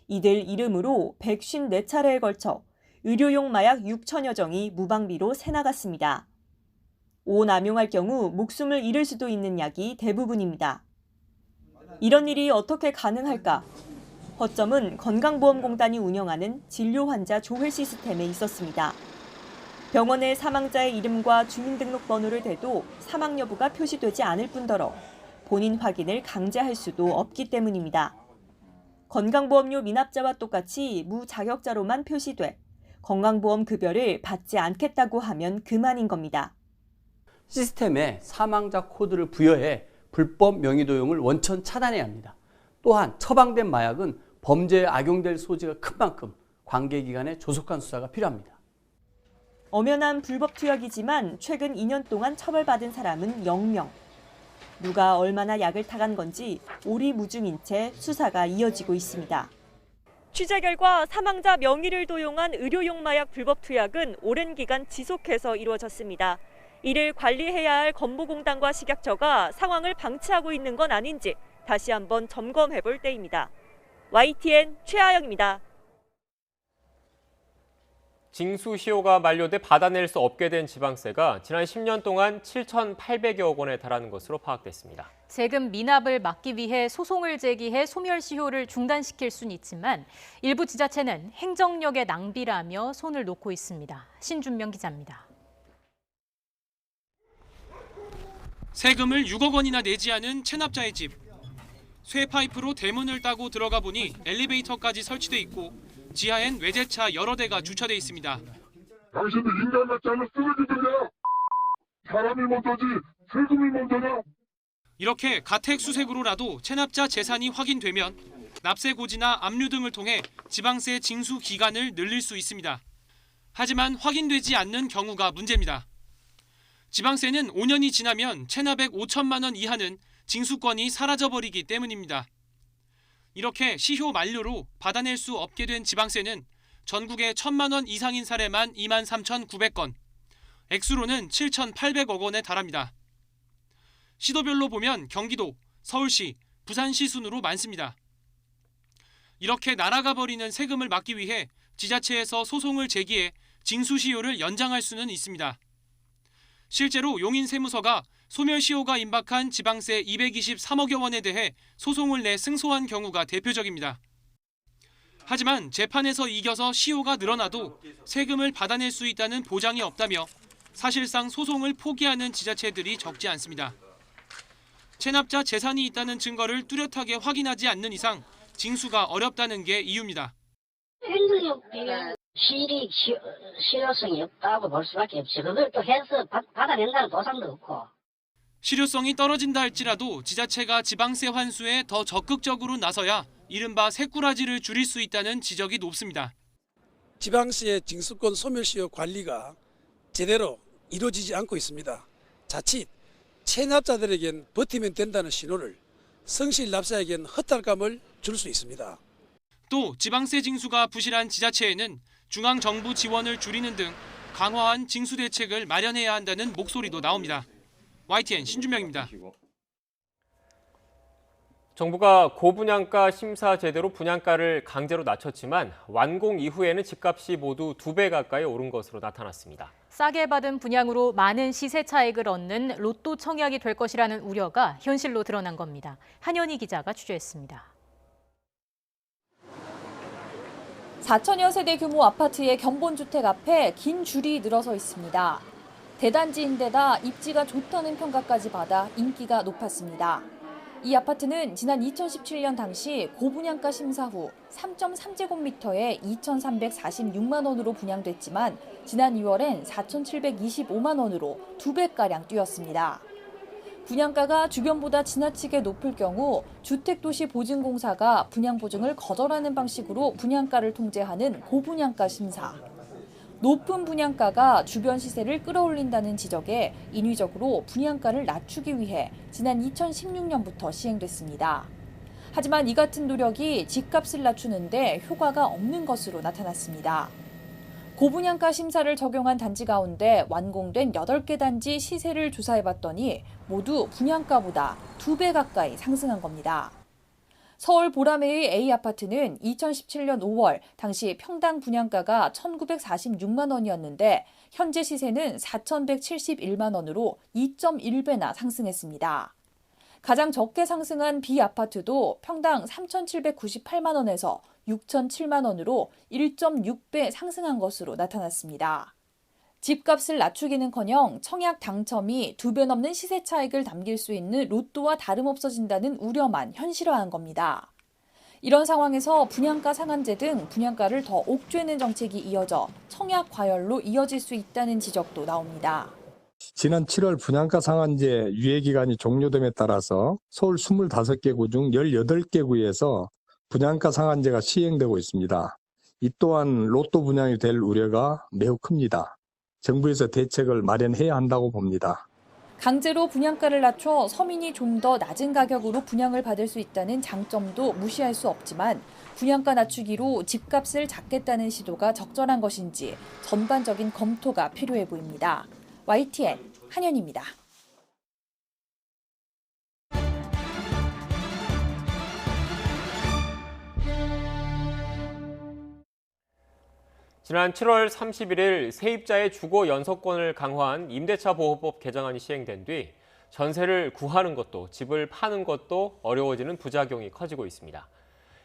[SPEAKER 20] 이들 이름으로 154차례에 걸쳐 의료용 마약 6천여 정이 무방비로 새나갔습니다. 오남용할 경우 목숨을 잃을 수도 있는 약이 대부분입니다. 이런 일이 어떻게 가능할까? 허점은 건강보험공단이 운영하는 진료 환자 조회 시스템에 있었습니다. 병원에 사망자의 이름과 주민등록번호를 대도 사망 여부가 표시되지 않을 뿐더러 본인 확인을 강제할 수도 없기 때문입니다. 건강보험료 미납자와 똑같이 무자격자로만 표시돼 건강보험 급여를 받지 않겠다고 하면 그만인 겁니다.
[SPEAKER 21] 시스템에 사망자 코드를 부여해 불법 명의 도용을 원천 차단해야 합니다. 또한 처방된 마약은 범죄에 악용될 소지가 큰 만큼 관계기관의 조속한 수사가 필요합니다.
[SPEAKER 20] 엄연한 불법 투약이지만 최근 2년 동안 처벌받은 사람은 0명. 누가 얼마나 약을 타간 건지 오리무중인 채 수사가 이어지고 있습니다. 취재 결과 사망자 명의를 도용한 의료용 마약 불법 투약은 오랜 기간 지속해서 이루어졌습니다. 이를 관리해야 할 건보공단과 식약처가 상황을 방치하고 있는 건 아닌지 다시 한번 점검해 볼 때입니다. YTN 최아영입니다.
[SPEAKER 1] 징수시효가 만료돼 받아낼 수 없게 된 지방세가 지난 10년 동안 7,800여 원에 달하는 것으로 파악됐습니다.
[SPEAKER 2] 세금 미납을 막기 위해 소송을 제기해 소멸시효를 중단시킬 수는 있지만 일부 지자체는 행정력의 낭비라며 손을 놓고 있습니다. 신준명 기자입니다.
[SPEAKER 22] 세금을 6억 원이나 내지 않은 체납자의 집. 쇠파이프로 대문을 따고 들어가 보니 엘리베이터까지 설치돼 있고 지하엔 외제차 여러 대가 주차돼 있습니다.
[SPEAKER 23] 당신들 인간 같지 않은 쓰레기들이야. 사람이 먼저지 세금이 먼저냐.
[SPEAKER 22] 이렇게 가택수색으로라도 체납자 재산이 확인되면 납세고지나 압류 등을 통해 지방세 징수 기간을 늘릴 수 있습니다. 하지만 확인되지 않는 경우가 문제입니다. 지방세는 5년이 지나면 체납액 5천만 원 이하는 징수권이 사라져버리기 때문입니다. 이렇게 시효 만료로 받아낼 수 없게 된 지방세는 전국에 1,000만 원 이상인 사례만 23,900건, 액수로는 7,800억 원에 달합니다. 시도별로 보면 경기도, 서울시, 부산시 순으로 많습니다. 이렇게 날아가 버리는 세금을 막기 위해 지자체에서 소송을 제기해 징수시효를 연장할 수는 있습니다. 실제로 용인세무서가 소멸시효가 임박한 지방세 223억여 원에 대해 소송을 내 승소한 경우가 대표적입니다. 하지만 재판에서 이겨서 시효가 늘어나도 세금을 받아낼 수 있다는 보장이 없다며 사실상 소송을 포기하는 지자체들이 적지 않습니다. 체납자 재산이 있다는 증거를 뚜렷하게 확인하지 않는 이상 징수가 어렵다는 게 이유입니다.
[SPEAKER 24] 행정력비가 실효성이 없다고 볼 수밖에 없죠. 그걸 또 해서 받아낸다는 보상도 없고.
[SPEAKER 22] 실효성이 떨어진다 할지라도 지자체가 지방세 환수에 더 적극적으로 나서야 이른바 새꾸라지를 줄일 수 있다는 지적이 높습니다.
[SPEAKER 25] 지방세 징수권 소멸시효 관리가 제대로 이루어지지 않고 있습니다. 자칫 체납자들에겐 버티면 된다는 신호를, 성실 납세에겐 허탈감을 줄 수 있습니다.
[SPEAKER 22] 또 지방세 징수가 부실한 지자체에는 중앙정부 지원을 줄이는 등 강화한 징수 대책을 마련해야 한다는 목소리도 나옵니다. YTN 신준명입니다.
[SPEAKER 1] 정부가 고분양가 심사 제도로 분양가를 강제로 낮췄지만 완공 이후에는 집값이 모두 2배 가까이 오른 것으로 나타났습니다.
[SPEAKER 2] 싸게 받은 분양으로 많은 시세 차익을 얻는 로또 청약이 될 것이라는 우려가 현실로 드러난 겁니다. 한현희 기자가 취재했습니다.
[SPEAKER 26] 4천여 세대 규모 아파트의 견본주택 앞에 긴 줄이 늘어서 있습니다. 대단지인데다 입지가 좋다는 평가까지 받아 인기가 높았습니다. 이 아파트는 지난 2017년 당시 고분양가 심사 후 3.3제곱미터에 2,346만 원으로 분양됐지만 지난 2월엔 4,725만 원으로 2배가량 뛰었습니다. 분양가가 주변보다 지나치게 높을 경우 주택도시보증공사가 분양보증을 거절하는 방식으로 분양가를 통제하는 고분양가 심사. 높은 분양가가 주변 시세를 끌어올린다는 지적에 인위적으로 분양가를 낮추기 위해 지난 2016년부터 시행됐습니다. 하지만 이 같은 노력이 집값을 낮추는데 효과가 없는 것으로 나타났습니다. 고분양가 심사를 적용한 단지 가운데 완공된 8개 단지 시세를 조사해봤더니 모두 분양가보다 2배 가까이 상승한 겁니다. 서울 보라매의 A아파트는 2017년 5월 당시 평당 분양가가 1,946만 원이었는데 현재 시세는 4,171만 원으로 2.1배나 상승했습니다. 가장 적게 상승한 B아파트도 평당 3,798만 원에서 6,007만 원으로 1.6배 상승한 것으로 나타났습니다. 집값을 낮추기는커녕 청약 당첨이 2배 넘는 시세 차익을 담길 수 있는 로또와 다름없어진다는 우려만 현실화한 겁니다. 이런 상황에서 분양가 상한제 등 분양가를 더 옥죄는 정책이 이어져 청약 과열로 이어질 수 있다는 지적도 나옵니다.
[SPEAKER 3] 지난 7월 분양가 상한제 유예기간이 종료됨에 따라서 서울 25개 구 중 18개 구에서 분양가 상한제가 시행되고 있습니다. 이 또한 로또 분양이 될 우려가 매우 큽니다. 정부에서 대책을 마련해야 한다고 봅니다.
[SPEAKER 26] 강제로 분양가를 낮춰 서민이 좀 더 낮은 가격으로 분양을 받을 수 있다는 장점도 무시할 수 없지만 분양가 낮추기로 집값을 잡겠다는 시도가 적절한 것인지 전반적인 검토가 필요해 보입니다. YTN 한현입니다.
[SPEAKER 1] 지난 7월 31일 세입자의 주거 연소권을 강화한 임대차 보호법 개정안이 시행된 뒤 전세를 구하는 것도 집을 파는 것도 어려워지는 부작용이 커지고 있습니다.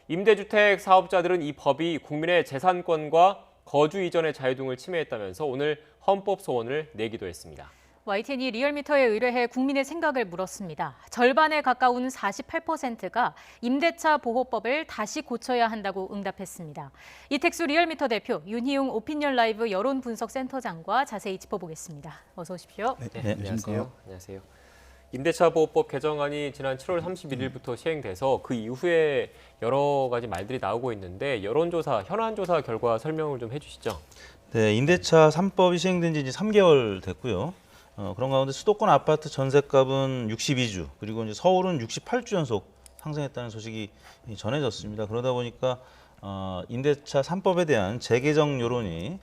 [SPEAKER 1] 임대주택 사업자들은 이 법이 국민의 재산권과 거주 이전의 자유 등을 침해했다면서 오늘 헌법 소원을 내기도 했습니다.
[SPEAKER 2] YTN이 리얼미터에 의뢰해 국민의 생각을 물었습니다. 절반에 가까운 48%가 임대차 보호법을 다시 고쳐야 한다고 응답했습니다. 이택수 리얼미터 대표, 윤희웅 오피니언 라이브 여론분석센터장과 자세히 짚어보겠습니다. 어서 오십시오.
[SPEAKER 1] 네, 안녕하세요. 안녕하세요. 임대차 보호법 개정안이 지난 7월 31일부터 시행돼서 그 이후에 여러 가지 말들이 나오고 있는데 여론조사, 현안조사 결과 설명을 좀 해주시죠.
[SPEAKER 4] 네, 임대차 3법이 시행된 지 이제 3개월 됐고요. 그런 가운데 수도권 아파트 전셋값은 62주, 그리고 이제 서울은 68주 연속 상승했다는 소식이 전해졌습니다. 그러다 보니까 임대차 3법에 대한 재개정 여론이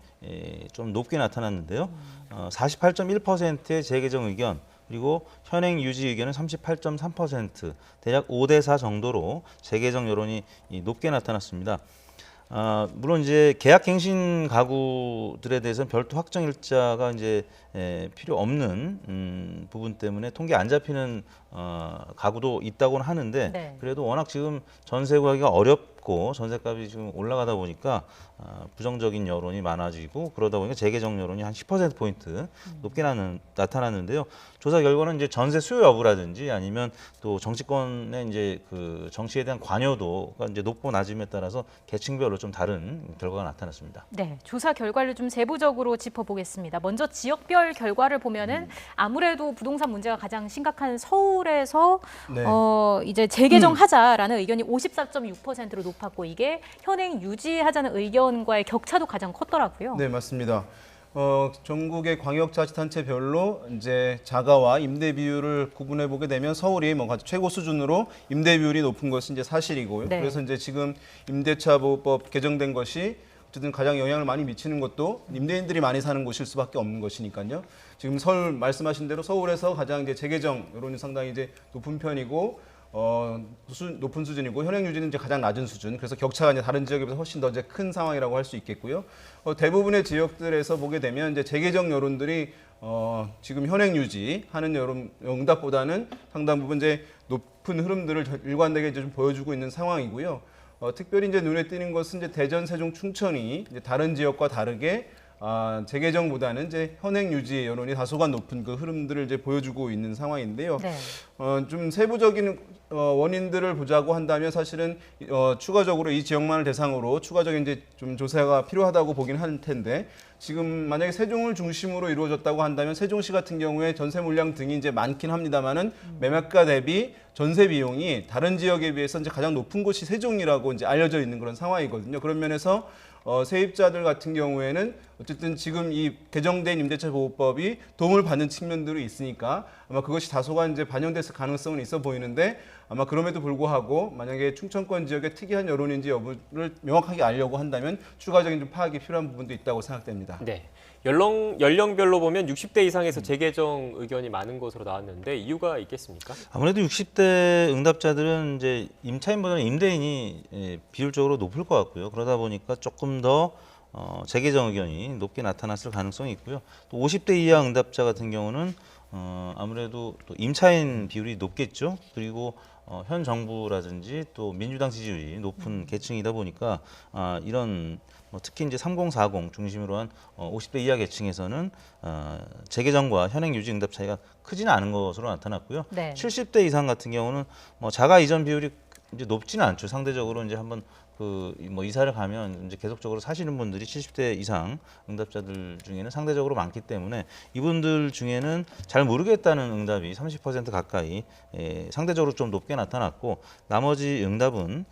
[SPEAKER 4] 좀 높게 나타났는데요. 48.1%의 재개정 의견, 그리고 현행 유지 의견은 38.3%, 대략 5대4 정도로 재개정 여론이 높게 나타났습니다. 물론 이제 계약갱신 가구들에 대해서는 별도 확정 일자가 이제 필요 없는 부분 때문에 통계 안 잡히는 가구도 있다고는 하는데
[SPEAKER 2] 네.
[SPEAKER 4] 그래도 워낙 지금 전세 구하기가 어렵고 전세값이 지금 올라가다 보니까 부정적인 여론이 많아지고 그러다 보니까 재개정 여론이 한 10%포인트 높게 나타났는데요. 조사 결과는 이제 전세 수요 여부라든지 아니면 또 정치권의 이제 그 정치에 대한 관여도가 이제 높고 낮음에 따라서 계층별로 좀 다른 결과가 나타났습니다.
[SPEAKER 2] 네, 조사 결과를 좀 세부적으로 짚어보겠습니다. 먼저 지역별 결과를 보면은 아무래도 부동산 문제가 가장 심각한 서울에서
[SPEAKER 5] 네.
[SPEAKER 2] 이제 재개정하자라는 의견이 54.6%로 높았고 이게 현행 유지하자는 의견과의 격차도 가장 컸더라고요.
[SPEAKER 5] 네, 맞습니다. 전국의 광역자치단체별로 이제 자가와 임대 비율을 구분해 보게 되면 서울이 뭔가 최고 수준으로 임대 비율이 높은 것은 이제 사실이고요.
[SPEAKER 2] 네.
[SPEAKER 5] 그래서 이제 지금 임대차 보호법 개정된 것이 어쨌든 가장 영향을 많이 미치는 것도 임대인들이 많이 사는 곳일 수밖에 없는 것이니까요. 지금 서울 말씀하신 대로 서울에서 가장 이제 재개정 여론이 상당히 이제 높은 편이고 높은 수준이고 현행 유지는 이제 가장 낮은 수준. 그래서 격차가 이제 다른 지역에 비해서 훨씬 더 이제 큰 상황이라고 할 수 있겠고요. 대부분의 지역들에서 보게 되면 이제 재개정 여론들이 지금 현행 유지하는 여론 응답보다는 상당 부분 이제 높은 흐름들을 일관되게 이제 좀 보여주고 있는 상황이고요. 특별히 이제 눈에 띄는 것은 이제 대전, 세종, 충청이 이제 다른 지역과 다르게 재개정보다는 이제 현행 유지 여론이 다소간 높은 그 흐름들을 이제 보여주고 있는 상황인데요.
[SPEAKER 2] 네.
[SPEAKER 5] 좀 세부적인 원인들을 보자고 한다면 사실은 추가적으로 이 지역만을 대상으로 추가적인 이제 좀 조사가 필요하다고 보긴 할 텐데 지금 만약에 세종을 중심으로 이루어졌다고 한다면 세종시 같은 경우에 전세 물량 등이 이제 많긴 합니다만은 매매가 대비 전세 비용이 다른 지역에 비해서 이제 가장 높은 곳이 세종이라고 이제 알려져 있는 그런 상황이거든요. 그런 면에서 세입자들 같은 경우에는 어쨌든 지금 이 개정된 임대차 보호법이 도움을 받는 측면들이 있으니까 아마 그것이 다소간 이제 반영됐을 가능성은 있어 보이는데 아마 그럼에도 불구하고 만약에 충청권 지역의 특이한 여론인지 여부를 명확하게 알려고 한다면 추가적인 좀 파악이 필요한 부분도 있다고 생각됩니다.
[SPEAKER 1] 네. 연령별로 보면 60대 이상에서 재개정 의견이 많은 것으로 나왔는데 이유가 있겠습니까?
[SPEAKER 4] 아무래도 60대 응답자들은 이제 임차인보다는 임대인이 비율적으로 높을 것 같고요. 그러다 보니까 조금 더 재개정 의견이 높게 나타났을 가능성이 있고요. 또 50대 이하 응답자 같은 경우는 아무래도 또 임차인 비율이 높겠죠. 그리고 현 정부라든지 또 민주당 지지율이 높은 계층이다 보니까 이런 특히 이제 3040 중심으로 한 50대 이하 계층에서는 재개정과 현행 유지 응답 차이가 크지는 않은 것으로 나타났고요.
[SPEAKER 2] 네.
[SPEAKER 4] 70대 이상 같은 경우는 자가 이전 비율이 이제 높지는 않죠. 상대적으로 이제 한번 이사를 가면 이제 계속적으로 사시는 분들이 70대 이상 응답자들 중에는 상대적으로 많기 때문에 이분들 중에는 잘 모르겠다는 응답이 30% 가까이 상대적으로 좀 높게 나타났고 나머지 응답은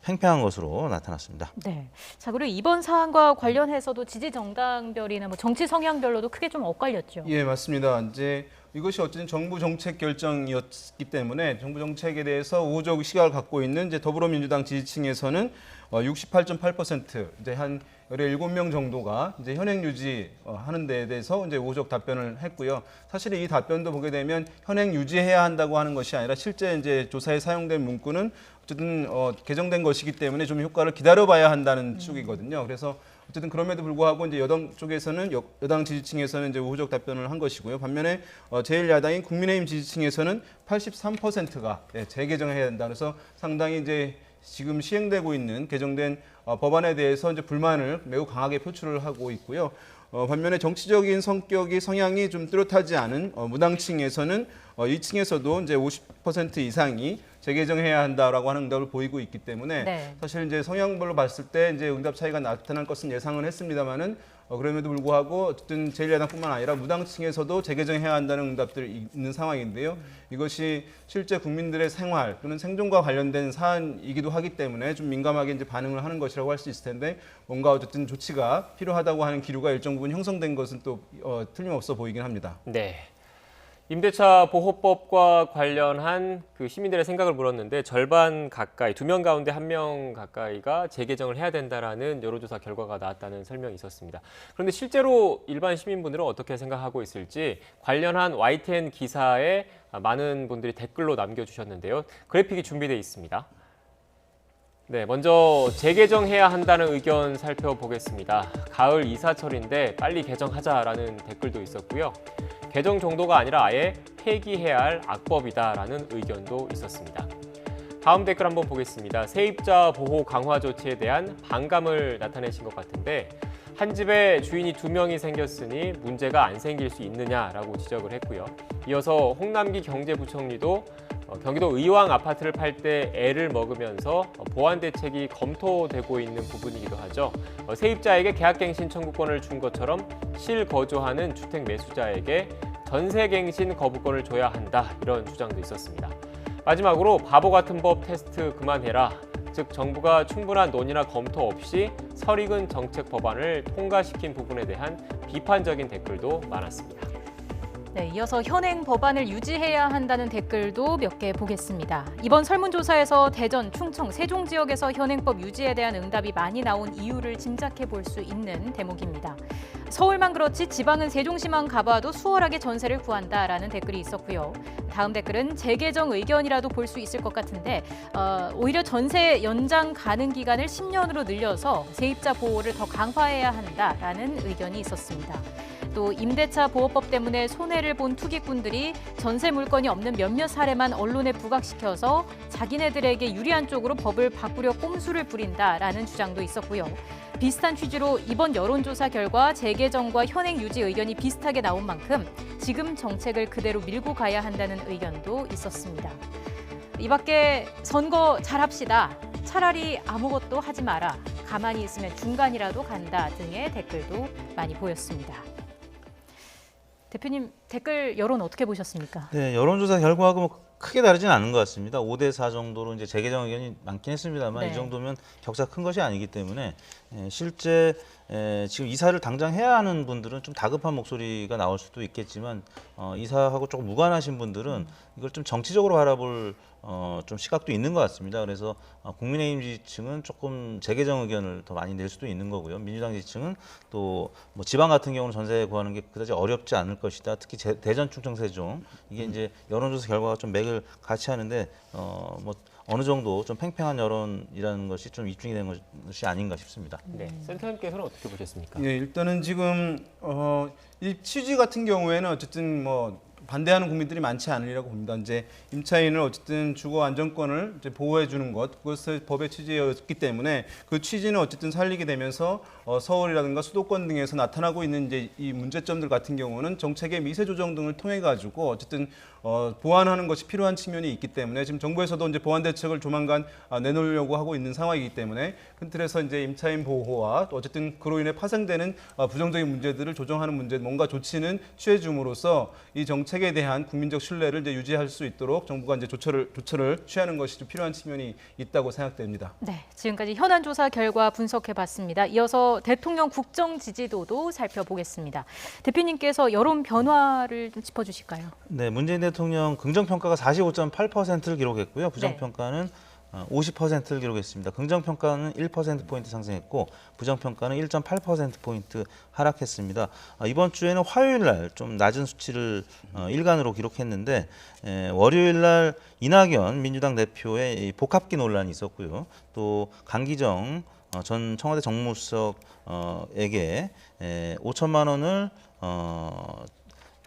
[SPEAKER 4] 팽팽한 것으로 나타났습니다.
[SPEAKER 2] 네. 자, 그리고 이번 사안과 관련해서도 지지 정당별이나 정치 성향별로도 크게 좀 엇갈렸죠.
[SPEAKER 5] 예, 맞습니다. 이제 이것이 어쨌든 정부 정책 결정이었기 때문에 정부 정책에 대해서 우호적 시각을 갖고 있는 이제 더불어민주당 지지층에서는 68.8% 이제 한 17명 정도가 이제 현행 유지하는 데에 대해서 이제 우호적 답변을 했고요. 사실 이 답변도 보게 되면 현행 유지해야 한다고 하는 것이 아니라 실제 이제 조사에 사용된 문구는 어쨌든 개정된 것이기 때문에 좀 효과를 기다려봐야 한다는 축이거든요. 그래서 어쨌든 그럼에도 불구하고 이제 여당 쪽에서는 여당 지지층에서는 이제 우호적 답변을 한 것이고요. 반면에 제1야당인 국민의힘 지지층에서는 83%가 재개정해야 된다. 그래서 상당히 이제 지금 시행되고 있는 개정된 법안에 대해서 이제 불만을 매우 강하게 표출을 하고 있고요. 반면에 정치적인 성향이 좀 뚜렷하지 않은 무당층에서는 이 층에서도 이제 50% 이상이 재개정해야 한다라고 하는 응답을 보이고 있기 때문에
[SPEAKER 2] 네.
[SPEAKER 5] 사실 이제 성향별로 봤을 때 이제 응답 차이가 나타날 것은 예상은 했습니다만은 그럼에도 불구하고 어쨌든 제1야당뿐만 아니라 무당층에서도 재개정해야 한다는 응답들이 있는 상황인데요. 이것이 실제 국민들의 생활 또는 생존과 관련된 사안이기도 하기 때문에 좀 민감하게 이제 반응을 하는 것이라고 할 수 있을 텐데 뭔가 어쨌든 조치가 필요하다고 하는 기류가 일정 부분 형성된 것은 또 틀림없어 보이긴 합니다.
[SPEAKER 1] 네. 임대차 보호법과 관련한 그 시민들의 생각을 물었는데 절반 가까이, 2명 가운데 1명 가까이가 재개정을 해야 된다라는 여론조사 결과가 나왔다는 설명이 있었습니다. 그런데 실제로 일반 시민분들은 어떻게 생각하고 있을지 관련한 YTN 기사에 많은 분들이 댓글로 남겨주셨는데요. 그래픽이 준비되어 있습니다. 네, 먼저 재개정해야 한다는 의견 살펴보겠습니다. 가을 이사철인데 빨리 개정하자라는 댓글도 있었고요. 개정 정도가 아니라 아예 폐기해야 할 악법이다라는 의견도 있었습니다. 다음 댓글 한번 보겠습니다. 세입자 보호 강화 조치에 대한 반감을 나타내신 것 같은데 한 집에 주인이 2명이 생겼으니 문제가 안 생길 수 있느냐라고 지적을 했고요. 이어서 홍남기 경제부총리도 경기도 의왕 아파트를 팔 때 애를 먹으면서 보완 대책이 검토되고 있는 부분이기도 하죠. 세입자에게 계약갱신 청구권을 준 것처럼 실거주하는 주택 매수자에게 전세갱신 거부권을 줘야 한다. 이런 주장도 있었습니다. 마지막으로 바보 같은 법 테스트 그만해라. 즉 정부가 충분한 논의나 검토 없이 설익은 정책 법안을 통과시킨 부분에 대한 비판적인 댓글도 많았습니다.
[SPEAKER 2] 네, 이어서 현행 법안을 유지해야 한다는 댓글도 몇 개 보겠습니다. 이번 설문조사에서 대전, 충청, 세종 지역에서 현행법 유지에 대한 응답이 많이 나온 이유를 짐작해 볼 수 있는 대목입니다. 서울만 그렇지 지방은 세종시만 가봐도 수월하게 전세를 구한다라는 댓글이 있었고요. 다음 댓글은 재개정 의견이라도 볼 수 있을 것 같은데 오히려 전세 연장 가능 기간을 10년으로 늘려서 세입자 보호를 더 강화해야 한다라는 의견이 있었습니다. 또 임대차 보호법 때문에 손해를 본 투기꾼들이 전세 물건이 없는 몇몇 사례만 언론에 부각시켜서 자기네들에게 유리한 쪽으로 법을 바꾸려 꼼수를 부린다라는 주장도 있었고요. 비슷한 취지로 이번 여론조사 결과 재개정과 현행 유지 의견이 비슷하게 나온 만큼 지금 정책을 그대로 밀고 가야 한다는 의견도 있었습니다. 이 밖에 선거 잘합시다. 차라리 아무것도 하지 마라. 가만히 있으면 중간이라도 간다 등의 댓글도 많이 보였습니다. 대표님 댓글 여론 어떻게 보셨습니까?
[SPEAKER 4] 네, 여론조사 결과하고 크게 다르진 않은 것 같습니다. 5대4 정도로 이제 재개정 의견이 많긴 했습니다만
[SPEAKER 2] 네.
[SPEAKER 4] 이 정도면 격차가 큰 것이 아니기 때문에 실제 지금 이사를 당장 해야 하는 분들은 좀 다급한 목소리가 나올 수도 있겠지만 이사하고 조금 무관하신 분들은 이걸 좀 정치적으로 바라볼 좀 시각도 있는 것 같습니다. 그래서 국민의힘 지지층은 조금 재개정 의견을 더 많이 낼 수도 있는 거고요. 민주당 지지층은 또 뭐 지방 같은 경우는 전세 구하는 게 그다지 어렵지 않을 것이다. 특히 대전, 충청, 세종 이게 이제 여론조사 결과가 좀 맥을 같이 하는데 뭐 어느 정도 좀 팽팽한 여론이라는 것이 좀 입증이 된 것이 아닌가 싶습니다.
[SPEAKER 1] 네, 센터님께서는 어떻게 보셨습니까?
[SPEAKER 5] 예, 일단은 지금 이 취지 같은 경우에는 어쨌든 뭐 반대하는 국민들이 많지 않으리라고 봅니다. 이제 임차인을 어쨌든 주거 안정권을 이제 보호해 주는 것, 그것을 법의 취지였기 때문에 그 취지는 어쨌든 살리게 되면서 서울이라든가 수도권 등에서 나타나고 있는 이제 이 문제점들 같은 경우는 정책의 미세 조정 등을 통해 가지고 어쨌든 보완하는 것이 필요한 측면이 있기 때문에 지금 정부에서도 이제 보완 대책을 조만간 내놓으려고 하고 있는 상황이기 때문에 큰 틀에서 이제 임차인 보호와 또 어쨌든 그로 인해 파생되는 부정적인 문제들을 조정하는 문제, 뭔가 조치는 취해 줌으로써 이 정책에 대한 국민적 신뢰를 이제 유지할 수 있도록 정부가 이제 조처를 취하는 것이 좀 필요한 측면이 있다고 생각됩니다.
[SPEAKER 2] 네, 지금까지 현안 조사 결과 분석해봤습니다. 이어서 대통령 국정 지지도도 살펴보겠습니다. 대표님께서 여론 변화를 좀 짚어주실까요?
[SPEAKER 4] 네, 문재인 대통령 긍정평가가 45.8%를 기록했고요. 부정평가는 50%를 기록했습니다. 긍정평가는 1%포인트 상승했고 부정평가는 1.8%포인트 하락했습니다. 이번 주에는 화요일 날 좀 낮은 수치를 일간으로 기록했는데 월요일 날 이낙연 민주당 대표의 복합기 논란이 있었고요. 또 강기정 전 청와대 정무수석에게 5천만 원을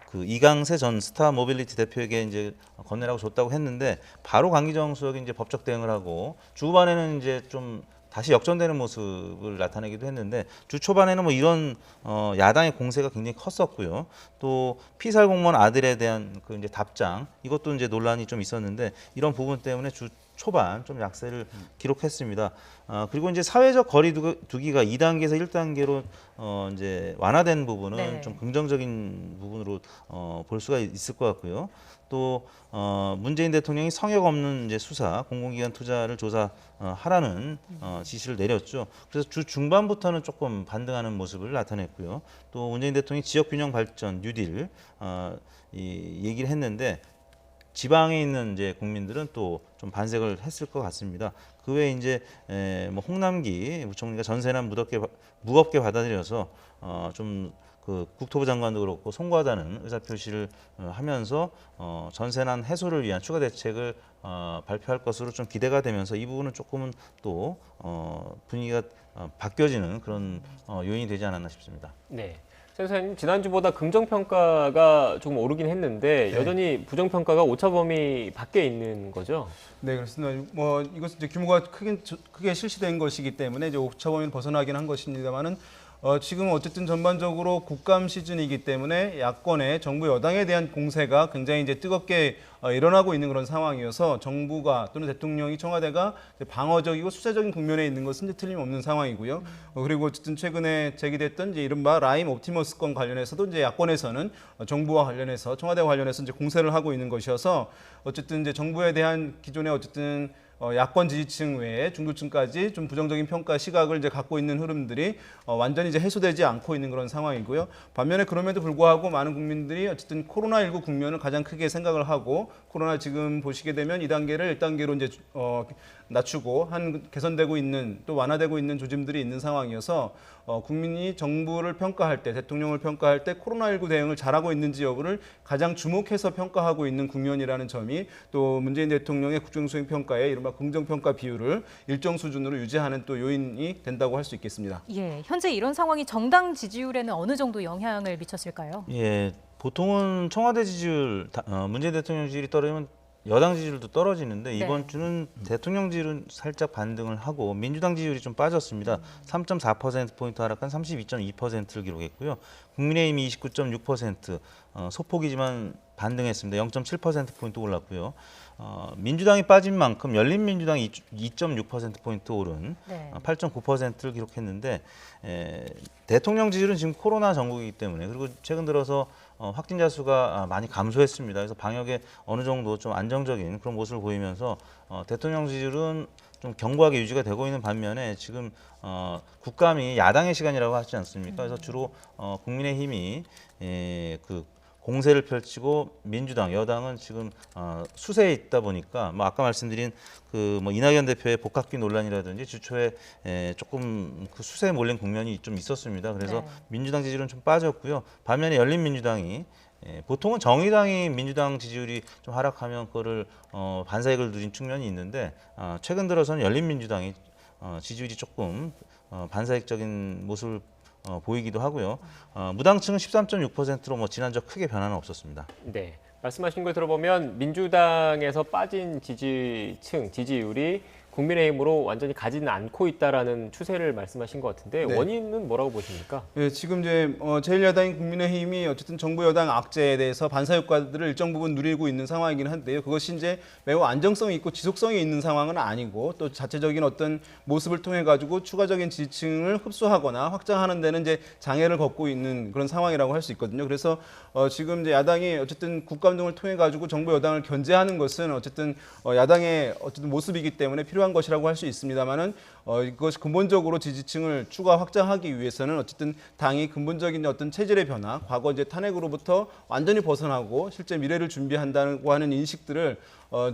[SPEAKER 4] 그 이강세 전 스타 모빌리티 대표에게 이제 건네라고 줬다고 했는데 바로 강기정 수석이 이제 법적 대응을 하고 주후반에는 이제 좀 다시 역전되는 모습을 나타내기도 했는데 주 초반에는 뭐 이런 야당의 공세가 굉장히 컸었고요. 또 피살 공무원 아들에 대한 그 이제 답장 이것도 이제 논란이 좀 있었는데 이런 부분 때문에 주 초반 좀 약세를 기록했습니다. 그리고 이제 사회적 거리 두기가 2단계에서 1단계로 이제 완화된 부분은
[SPEAKER 2] 네.
[SPEAKER 4] 좀 긍정적인 부분으로 볼 수가 있을 것 같고요. 또 문재인 대통령이 성역 없는 이제 수사, 공공기관 투자를 조사하라는 지시를 내렸죠. 그래서 주 중반부터는 조금 반등하는 모습을 나타냈고요. 또 문재인 대통령이 지역균형 발전, 뉴딜 이 얘기를 했는데. 지방에 있는 이제 국민들은 또 좀 반색을 했을 것 같습니다. 그 외에 이제 뭐 홍남기 부총리가 전세난 무겁게 받아들여서 좀 그 국토부 장관도 그렇고 송구하다는 의사 표시를 하면서 전세난 해소를 위한 추가 대책을 발표할 것으로 좀 기대가 되면서 이 부분은 조금은 또 분위기가 바뀌어지는 그런 요인이 되지 않았나 싶습니다.
[SPEAKER 1] 네. 선생님, 지난주보다 긍정평가가 조금 오르긴 했는데
[SPEAKER 5] 네.
[SPEAKER 1] 여전히 부정평가가 오차범위 밖에 있는 거죠?
[SPEAKER 5] 네, 그렇습니다. 뭐 이것은 이제 규모가 크게 실시된 것이기 때문에 이제 오차범위를 벗어나긴 한 것입니다만은 지금 어쨌든 전반적으로 국감 시즌이기 때문에 야권의 정부 여당에 대한 공세가 굉장히 이제 뜨겁게 일어나고 있는 그런 상황이어서 정부가 또는 대통령이 청와대가 방어적이고 수세적인 국면에 있는 것은 이제 틀림없는 상황이고요. 그리고 어쨌든 최근에 제기됐던 이제 이른바 라임 옵티머스건 관련해서도 이제 야권에서는 정부와 관련해서 청와대와 관련해서 이제 공세를 하고 있는 것이어서 어쨌든 이제 정부에 대한 기존의 어쨌든 야권 지지층 외에 중도층까지 좀 부정적인 평가 시각을 이제 갖고 있는 흐름들이 완전히 이제 해소되지 않고 있는 그런 상황이고요. 반면에 그럼에도 불구하고 많은 국민들이 어쨌든 코로나19 국면을 가장 크게 생각을 하고 코로나 지금 보시게 되면 2단계를 1단계로 이제 낮추고 개선되고 있는 또 완화되고 있는 조짐들이 있는 상황이어서 국민이 정부를 평가할 때 대통령을 평가할 때 코로나19 대응을 잘하고 있는지 여부를 가장 주목해서 평가하고 있는 국면이라는 점이 또 문재인 대통령의 국정수행 평가에 이른바 긍정평가 비율을 일정 수준으로 유지하는 또 요인이 된다고 할 수 있겠습니다.
[SPEAKER 2] 예, 현재 이런 상황이 정당 지지율에는 어느 정도 영향을 미쳤을까요?
[SPEAKER 4] 예, 보통은 청와대 지지율, 문재인 대통령 지지율이 떨어지면 여당 지지율도 떨어지는데 이번 주는 대통령 지지율은 살짝 반등을 하고 민주당 지지율이 좀 빠졌습니다. 3.4%포인트 하락한 32.2%를 기록했고요. 국민의힘이 29.6%, 소폭이지만 반등했습니다. 0.7%포인트 올랐고요. 민주당이 빠진 만큼 열린민주당이 2.6%포인트 오른 8.9%를 기록했는데 대통령 지지율은 지금 코로나 전국이기 때문에 그리고 최근 들어서 확진자 수가 많이 감소했습니다. 그래서 방역에 어느 정도 좀 안정적인 그런 모습을 보이면서 대통령 지지율은 좀 견고하게 유지가 되고 있는 반면에 지금 국감이 야당의 시간이라고 하지 않습니까? 그래서 주로 국민의힘이 그 공세를 펼치고 민주당, 여당은 지금 수세에 있다 보니까 뭐 아까 말씀드린 그 뭐 이낙연 대표의 복합기 논란이라든지 주초에 조금 그 수세에 몰린 국면이 좀 있었습니다. 그래서 민주당 지지율은 좀 빠졌고요. 반면에 열린민주당이 보통은 정의당이 민주당 지지율이 좀 하락하면 그거를 반사이익을 누린 측면이 있는데 최근 들어서는 열린민주당이 지지율이 조금 반사이익적인 모습을 보이기도 하고요. 무당층은 13.6%로 뭐 지난주와 크게 변화는 없었습니다.
[SPEAKER 1] 네, 말씀하신 걸 들어보면 민주당에서 빠진 지지층, 지지율이 국민의힘으로 완전히 가지는 않고 있다라는 추세를 말씀하신 것 같은데
[SPEAKER 5] 네.
[SPEAKER 1] 원인은 뭐라고 보십니까?
[SPEAKER 5] 네, 지금 이제 제1야당인 국민의힘이 어쨌든 정부 여당 악재에 대해서 반사 효과들을 일정 부분 누리고 있는 상황이긴 한데요. 그것이 이제 매우 안정성이 있고 지속성이 있는 상황은 아니고 또 자체적인 어떤 모습을 통해 가지고 추가적인 지지층을 흡수하거나 확장하는 데는 이제 장애를 겪고 있는 그런 상황이라고 할 수 있거든요. 그래서 지금 이제 야당이 어쨌든 국감 등을 통해 가지고 정부 여당을 견제하는 것은 어쨌든 야당의 어쨌든 모습이기 때문에 필요한 것이라고 할 수 있습니다만은 이것이 근본적으로 지지층을 추가 확장하기 위해서는 어쨌든 당이 근본적인 어떤 체질의 변화, 과거 이제 탄핵으로부터 완전히 벗어나고 실제 미래를 준비한다고 하는 인식들을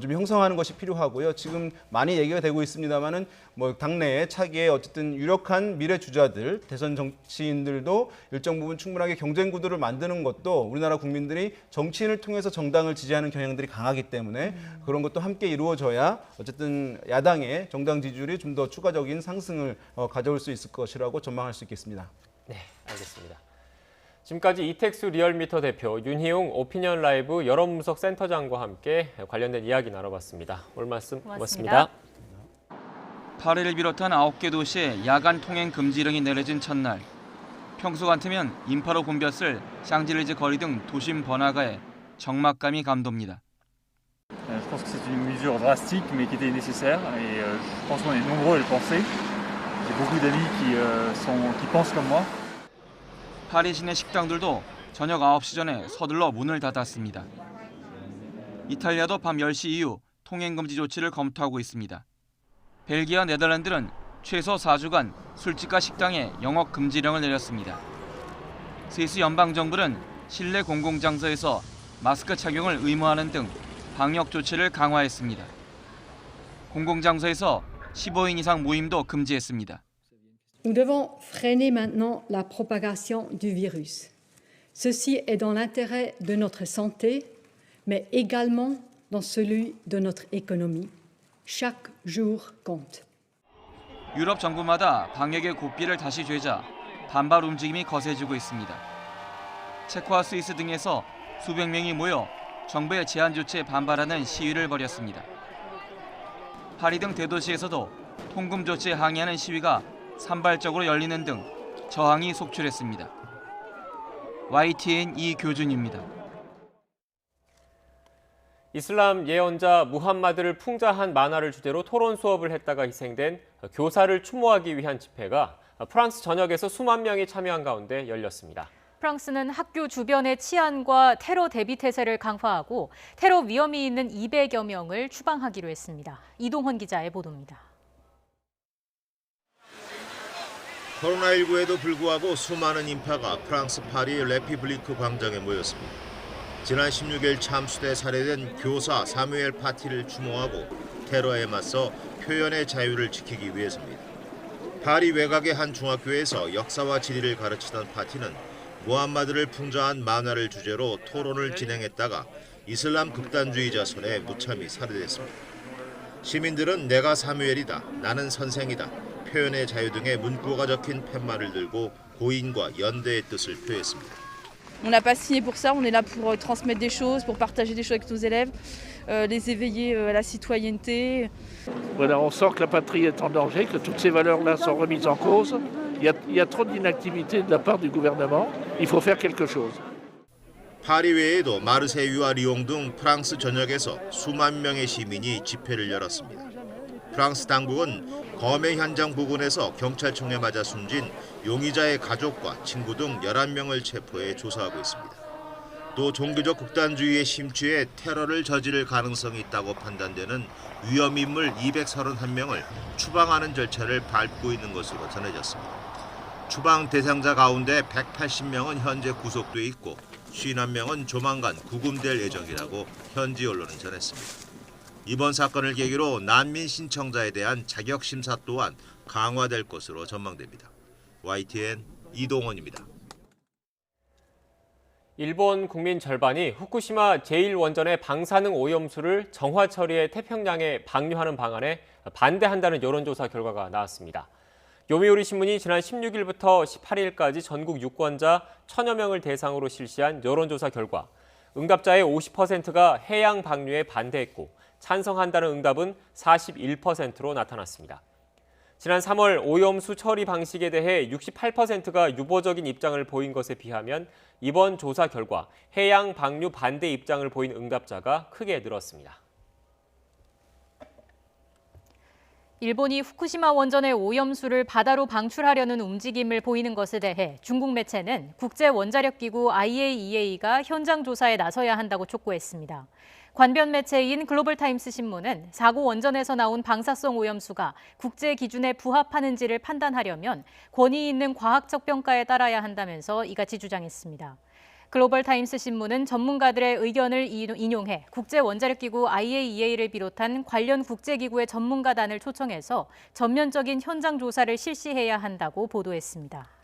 [SPEAKER 5] 좀 형성하는 것이 필요하고요. 지금 많이 얘기가 되고 있습니다만은 뭐 당내에 차기에 어쨌든 유력한 미래 주자들, 대선 정치인들도 일정 부분 충분하게 경쟁 구도를 만드는 것도 우리나라 국민들이 정치인을 통해서 정당을 지지하는 경향들이 강하기 때문에 그런 것도 함께 이루어져야 어쨌든 야당의 정당 지지율이 좀 더 추가적인 상승을 가져올 수 있을 것이라고 전망할 수 있겠습니다.
[SPEAKER 1] 네, 알겠습니다. 지금까지 이택수 리얼미터 대표, 윤희용 오피니언 라이브 여론분석 센터장과 함께 관련된 이야기 나눠봤습니다. 오늘 말씀 고맙습니다.
[SPEAKER 6] 파리를 비롯한 9개 도시에 야간 통행 금지령이 내려진 첫날. 평소 같으면 인파로 붐볐을 샹젤리제 거리 등 도심 번화가에 적막감이 감돕니다.
[SPEAKER 7] Je pense que c'est une mesure drastique mais qui était nécessaire et je pense qu'on est nombreux à le penser. J'ai beaucoup d'amis qui pensent comme moi.
[SPEAKER 6] 파리 시내 식당들도 저녁 9시 전에 서둘러 문을 닫았습니다. 이탈리아도 밤 10시 이후 통행 금지 조치를 검토하고 있습니다. 벨기에와 네덜란드는 최소 4주간 술집과 식당에 영업 금지령을 내렸습니다. 스위스 연방정부는 실내 공공장소에서 마스크 착용을 의무화하는 등 방역 조치를 강화했습니다. 공공장소에서 15인 이상 모임도 금지했습니다.
[SPEAKER 8] Nous devons freiner maintenant la propagation du virus. Ceci est dans l'intérêt de notre santé, mais également dans celui de notre économie. Chaque jour compte.
[SPEAKER 6] 유럽 정부마다 방역의 고삐를 다시 죄자 반발 움직임이 거세지고 있습니다. 체코와 스위스 등에서 수백 명이 모여 정부의 제한 조치에 반발하는 시위를 벌였습니다. 파리 등 대도시에서도 통금 조치에 항의하는 시위가 산발적으로 열리는 등 저항이 속출했습니다. YTN 이교준입니다.
[SPEAKER 1] 이슬람 예언자 무함마드를 풍자한 만화를 주제로 토론 수업을 했다가 희생된 교사를 추모하기 위한 집회가 프랑스 전역에서 수만 명이 참여한 가운데 열렸습니다.
[SPEAKER 2] 프랑스는 학교 주변의 치안과 테러 대비 태세를 강화하고 테러 위험이 있는 200여 명을 추방하기로 했습니다. 이동헌 기자의 보도입니다.
[SPEAKER 9] 코로나19에도 불구하고 수많은 인파가 프랑스 파리 레피블리크 광장에 모였습니다. 지난 16일 참수돼 살해된 교사 사뮤엘 파티를 추모하고 테러에 맞서 표현의 자유를 지키기 위해서입니다. 파리 외곽의 한 중학교에서 역사와 지리를 가르치던 파티는 무함마드를 풍자한 만화를 주제로 토론을 진행했다가 이슬람 극단주의자 손에 무참히 살해됐습니다. 시민들은 내가 사뮤엘이다, 나는 선생이다, 표현의 자유 등의 문구가 적힌 팻말을 들고 고인과 연대의 뜻을 표했습니다.
[SPEAKER 11] On n'a pas signé pour ça, on est là pour transmettre des choses, pour partager des choses avec nos élèves, les éveiller à la citoyenneté.
[SPEAKER 12] Voilà, on sent que la patrie est en danger, que toutes ces valeurs-là sont remises en cause
[SPEAKER 10] Il y a trop d'inactivité de la part du gouvernement. Il faut faire quelque chose.
[SPEAKER 9] 파리 외에도 마르세유와 리옹 등 프랑스 전역에서 수만 명의 시민이 집회를 열었습니다. 프랑스 당국은 검해 현장 부근에서 경찰총에 맞아 숨진 용의자의 가족과 친구 등 11명을 체포해 조사하고 있습니다. 또 종교적 극단주의에 심취해 테러를 저지를 가능성이 있다고 판단되는 위험인물 231명을 추방하는 절차를 밟고 있는 것으로 전해졌습니다. 추방 대상자 가운데 180명은 현재 구속돼 있고 51명은 조만간 구금될 예정이라고 현지 언론은 전했습니다. 이번 사건을 계기로 난민 신청자에 대한 자격 심사 또한 강화될 것으로 전망됩니다. YTN 이동원입니다.
[SPEAKER 1] 일본 국민 절반이 후쿠시마 제1원전의 방사능 오염수를 정화 처리해 태평양에 방류하는 방안에 반대한다는 여론조사 결과가 나왔습니다. 요미우리 신문이 지난 16일부터 18일까지 전국 유권자 1000여 명을 대상으로 실시한 여론조사 결과 응답자의 50%가 해양 방류에 반대했고 찬성한다는 응답은 41%로 나타났습니다. 지난 3월 오염수 처리 방식에 대해 68%가 유보적인 입장을 보인 것에 비하면 이번 조사 결과 해양 방류 반대 입장을 보인 응답자가 크게 늘었습니다.
[SPEAKER 2] 일본이 후쿠시마 원전의 오염수를 바다로 방출하려는 움직임을 보이는 것에 대해 중국 매체는 국제원자력기구 IAEA가 현장 조사에 나서야 한다고 촉구했습니다. 관변 매체인 글로벌타임스 신문은 사고 원전에서 나온 방사성 오염수가 국제 기준에 부합하는지를 판단하려면 권위 있는 과학적 평가에 따라야 한다면서 이같이 주장했습니다. 글로벌타임스 신문은 전문가들의 의견을 인용해 국제원자력기구 IAEA를 비롯한 관련 국제기구의 전문가단을 초청해서 전면적인 현장 조사를 실시해야 한다고 보도했습니다.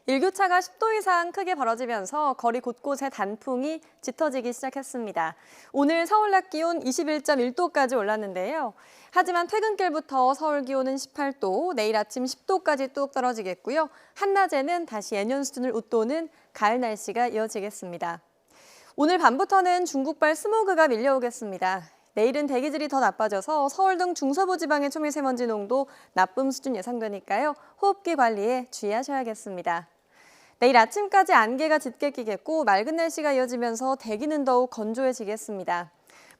[SPEAKER 12] 일교차가 10도 이상 크게 벌어지면서 거리 곳곳에 단풍이 짙어지기 시작했습니다. 오늘 서울 낮 기온 21.1도까지 올랐는데요. 하지만 퇴근길부터 서울 기온은 18도, 내일 아침 10도까지 뚝 떨어지겠고요. 한낮에는 다시 예년 수준을 웃도는 가을 날씨가 이어지겠습니다. 오늘 밤부터는 중국발 스모그가 밀려오겠습니다. 내일은 대기질이 더 나빠져서 서울 등 중서부 지방의 초미세먼지 농도 나쁨 수준 예상되니까요. 호흡기 관리에 주의하셔야겠습니다. 내일 아침까지 안개가 짙게 끼겠고 맑은 날씨가 이어지면서 대기는 더욱 건조해지겠습니다.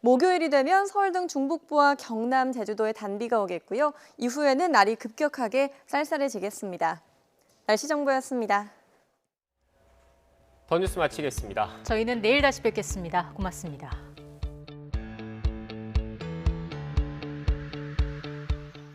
[SPEAKER 12] 목요일이 되면 서울 등 중북부와 경남, 제주도에 단비가 오겠고요. 이후에는 날이 급격하게 쌀쌀해지겠습니다. 날씨 정보였습니다.
[SPEAKER 1] 더 뉴스 마치겠습니다.
[SPEAKER 2] 저희는 내일 다시 뵙겠습니다. 고맙습니다.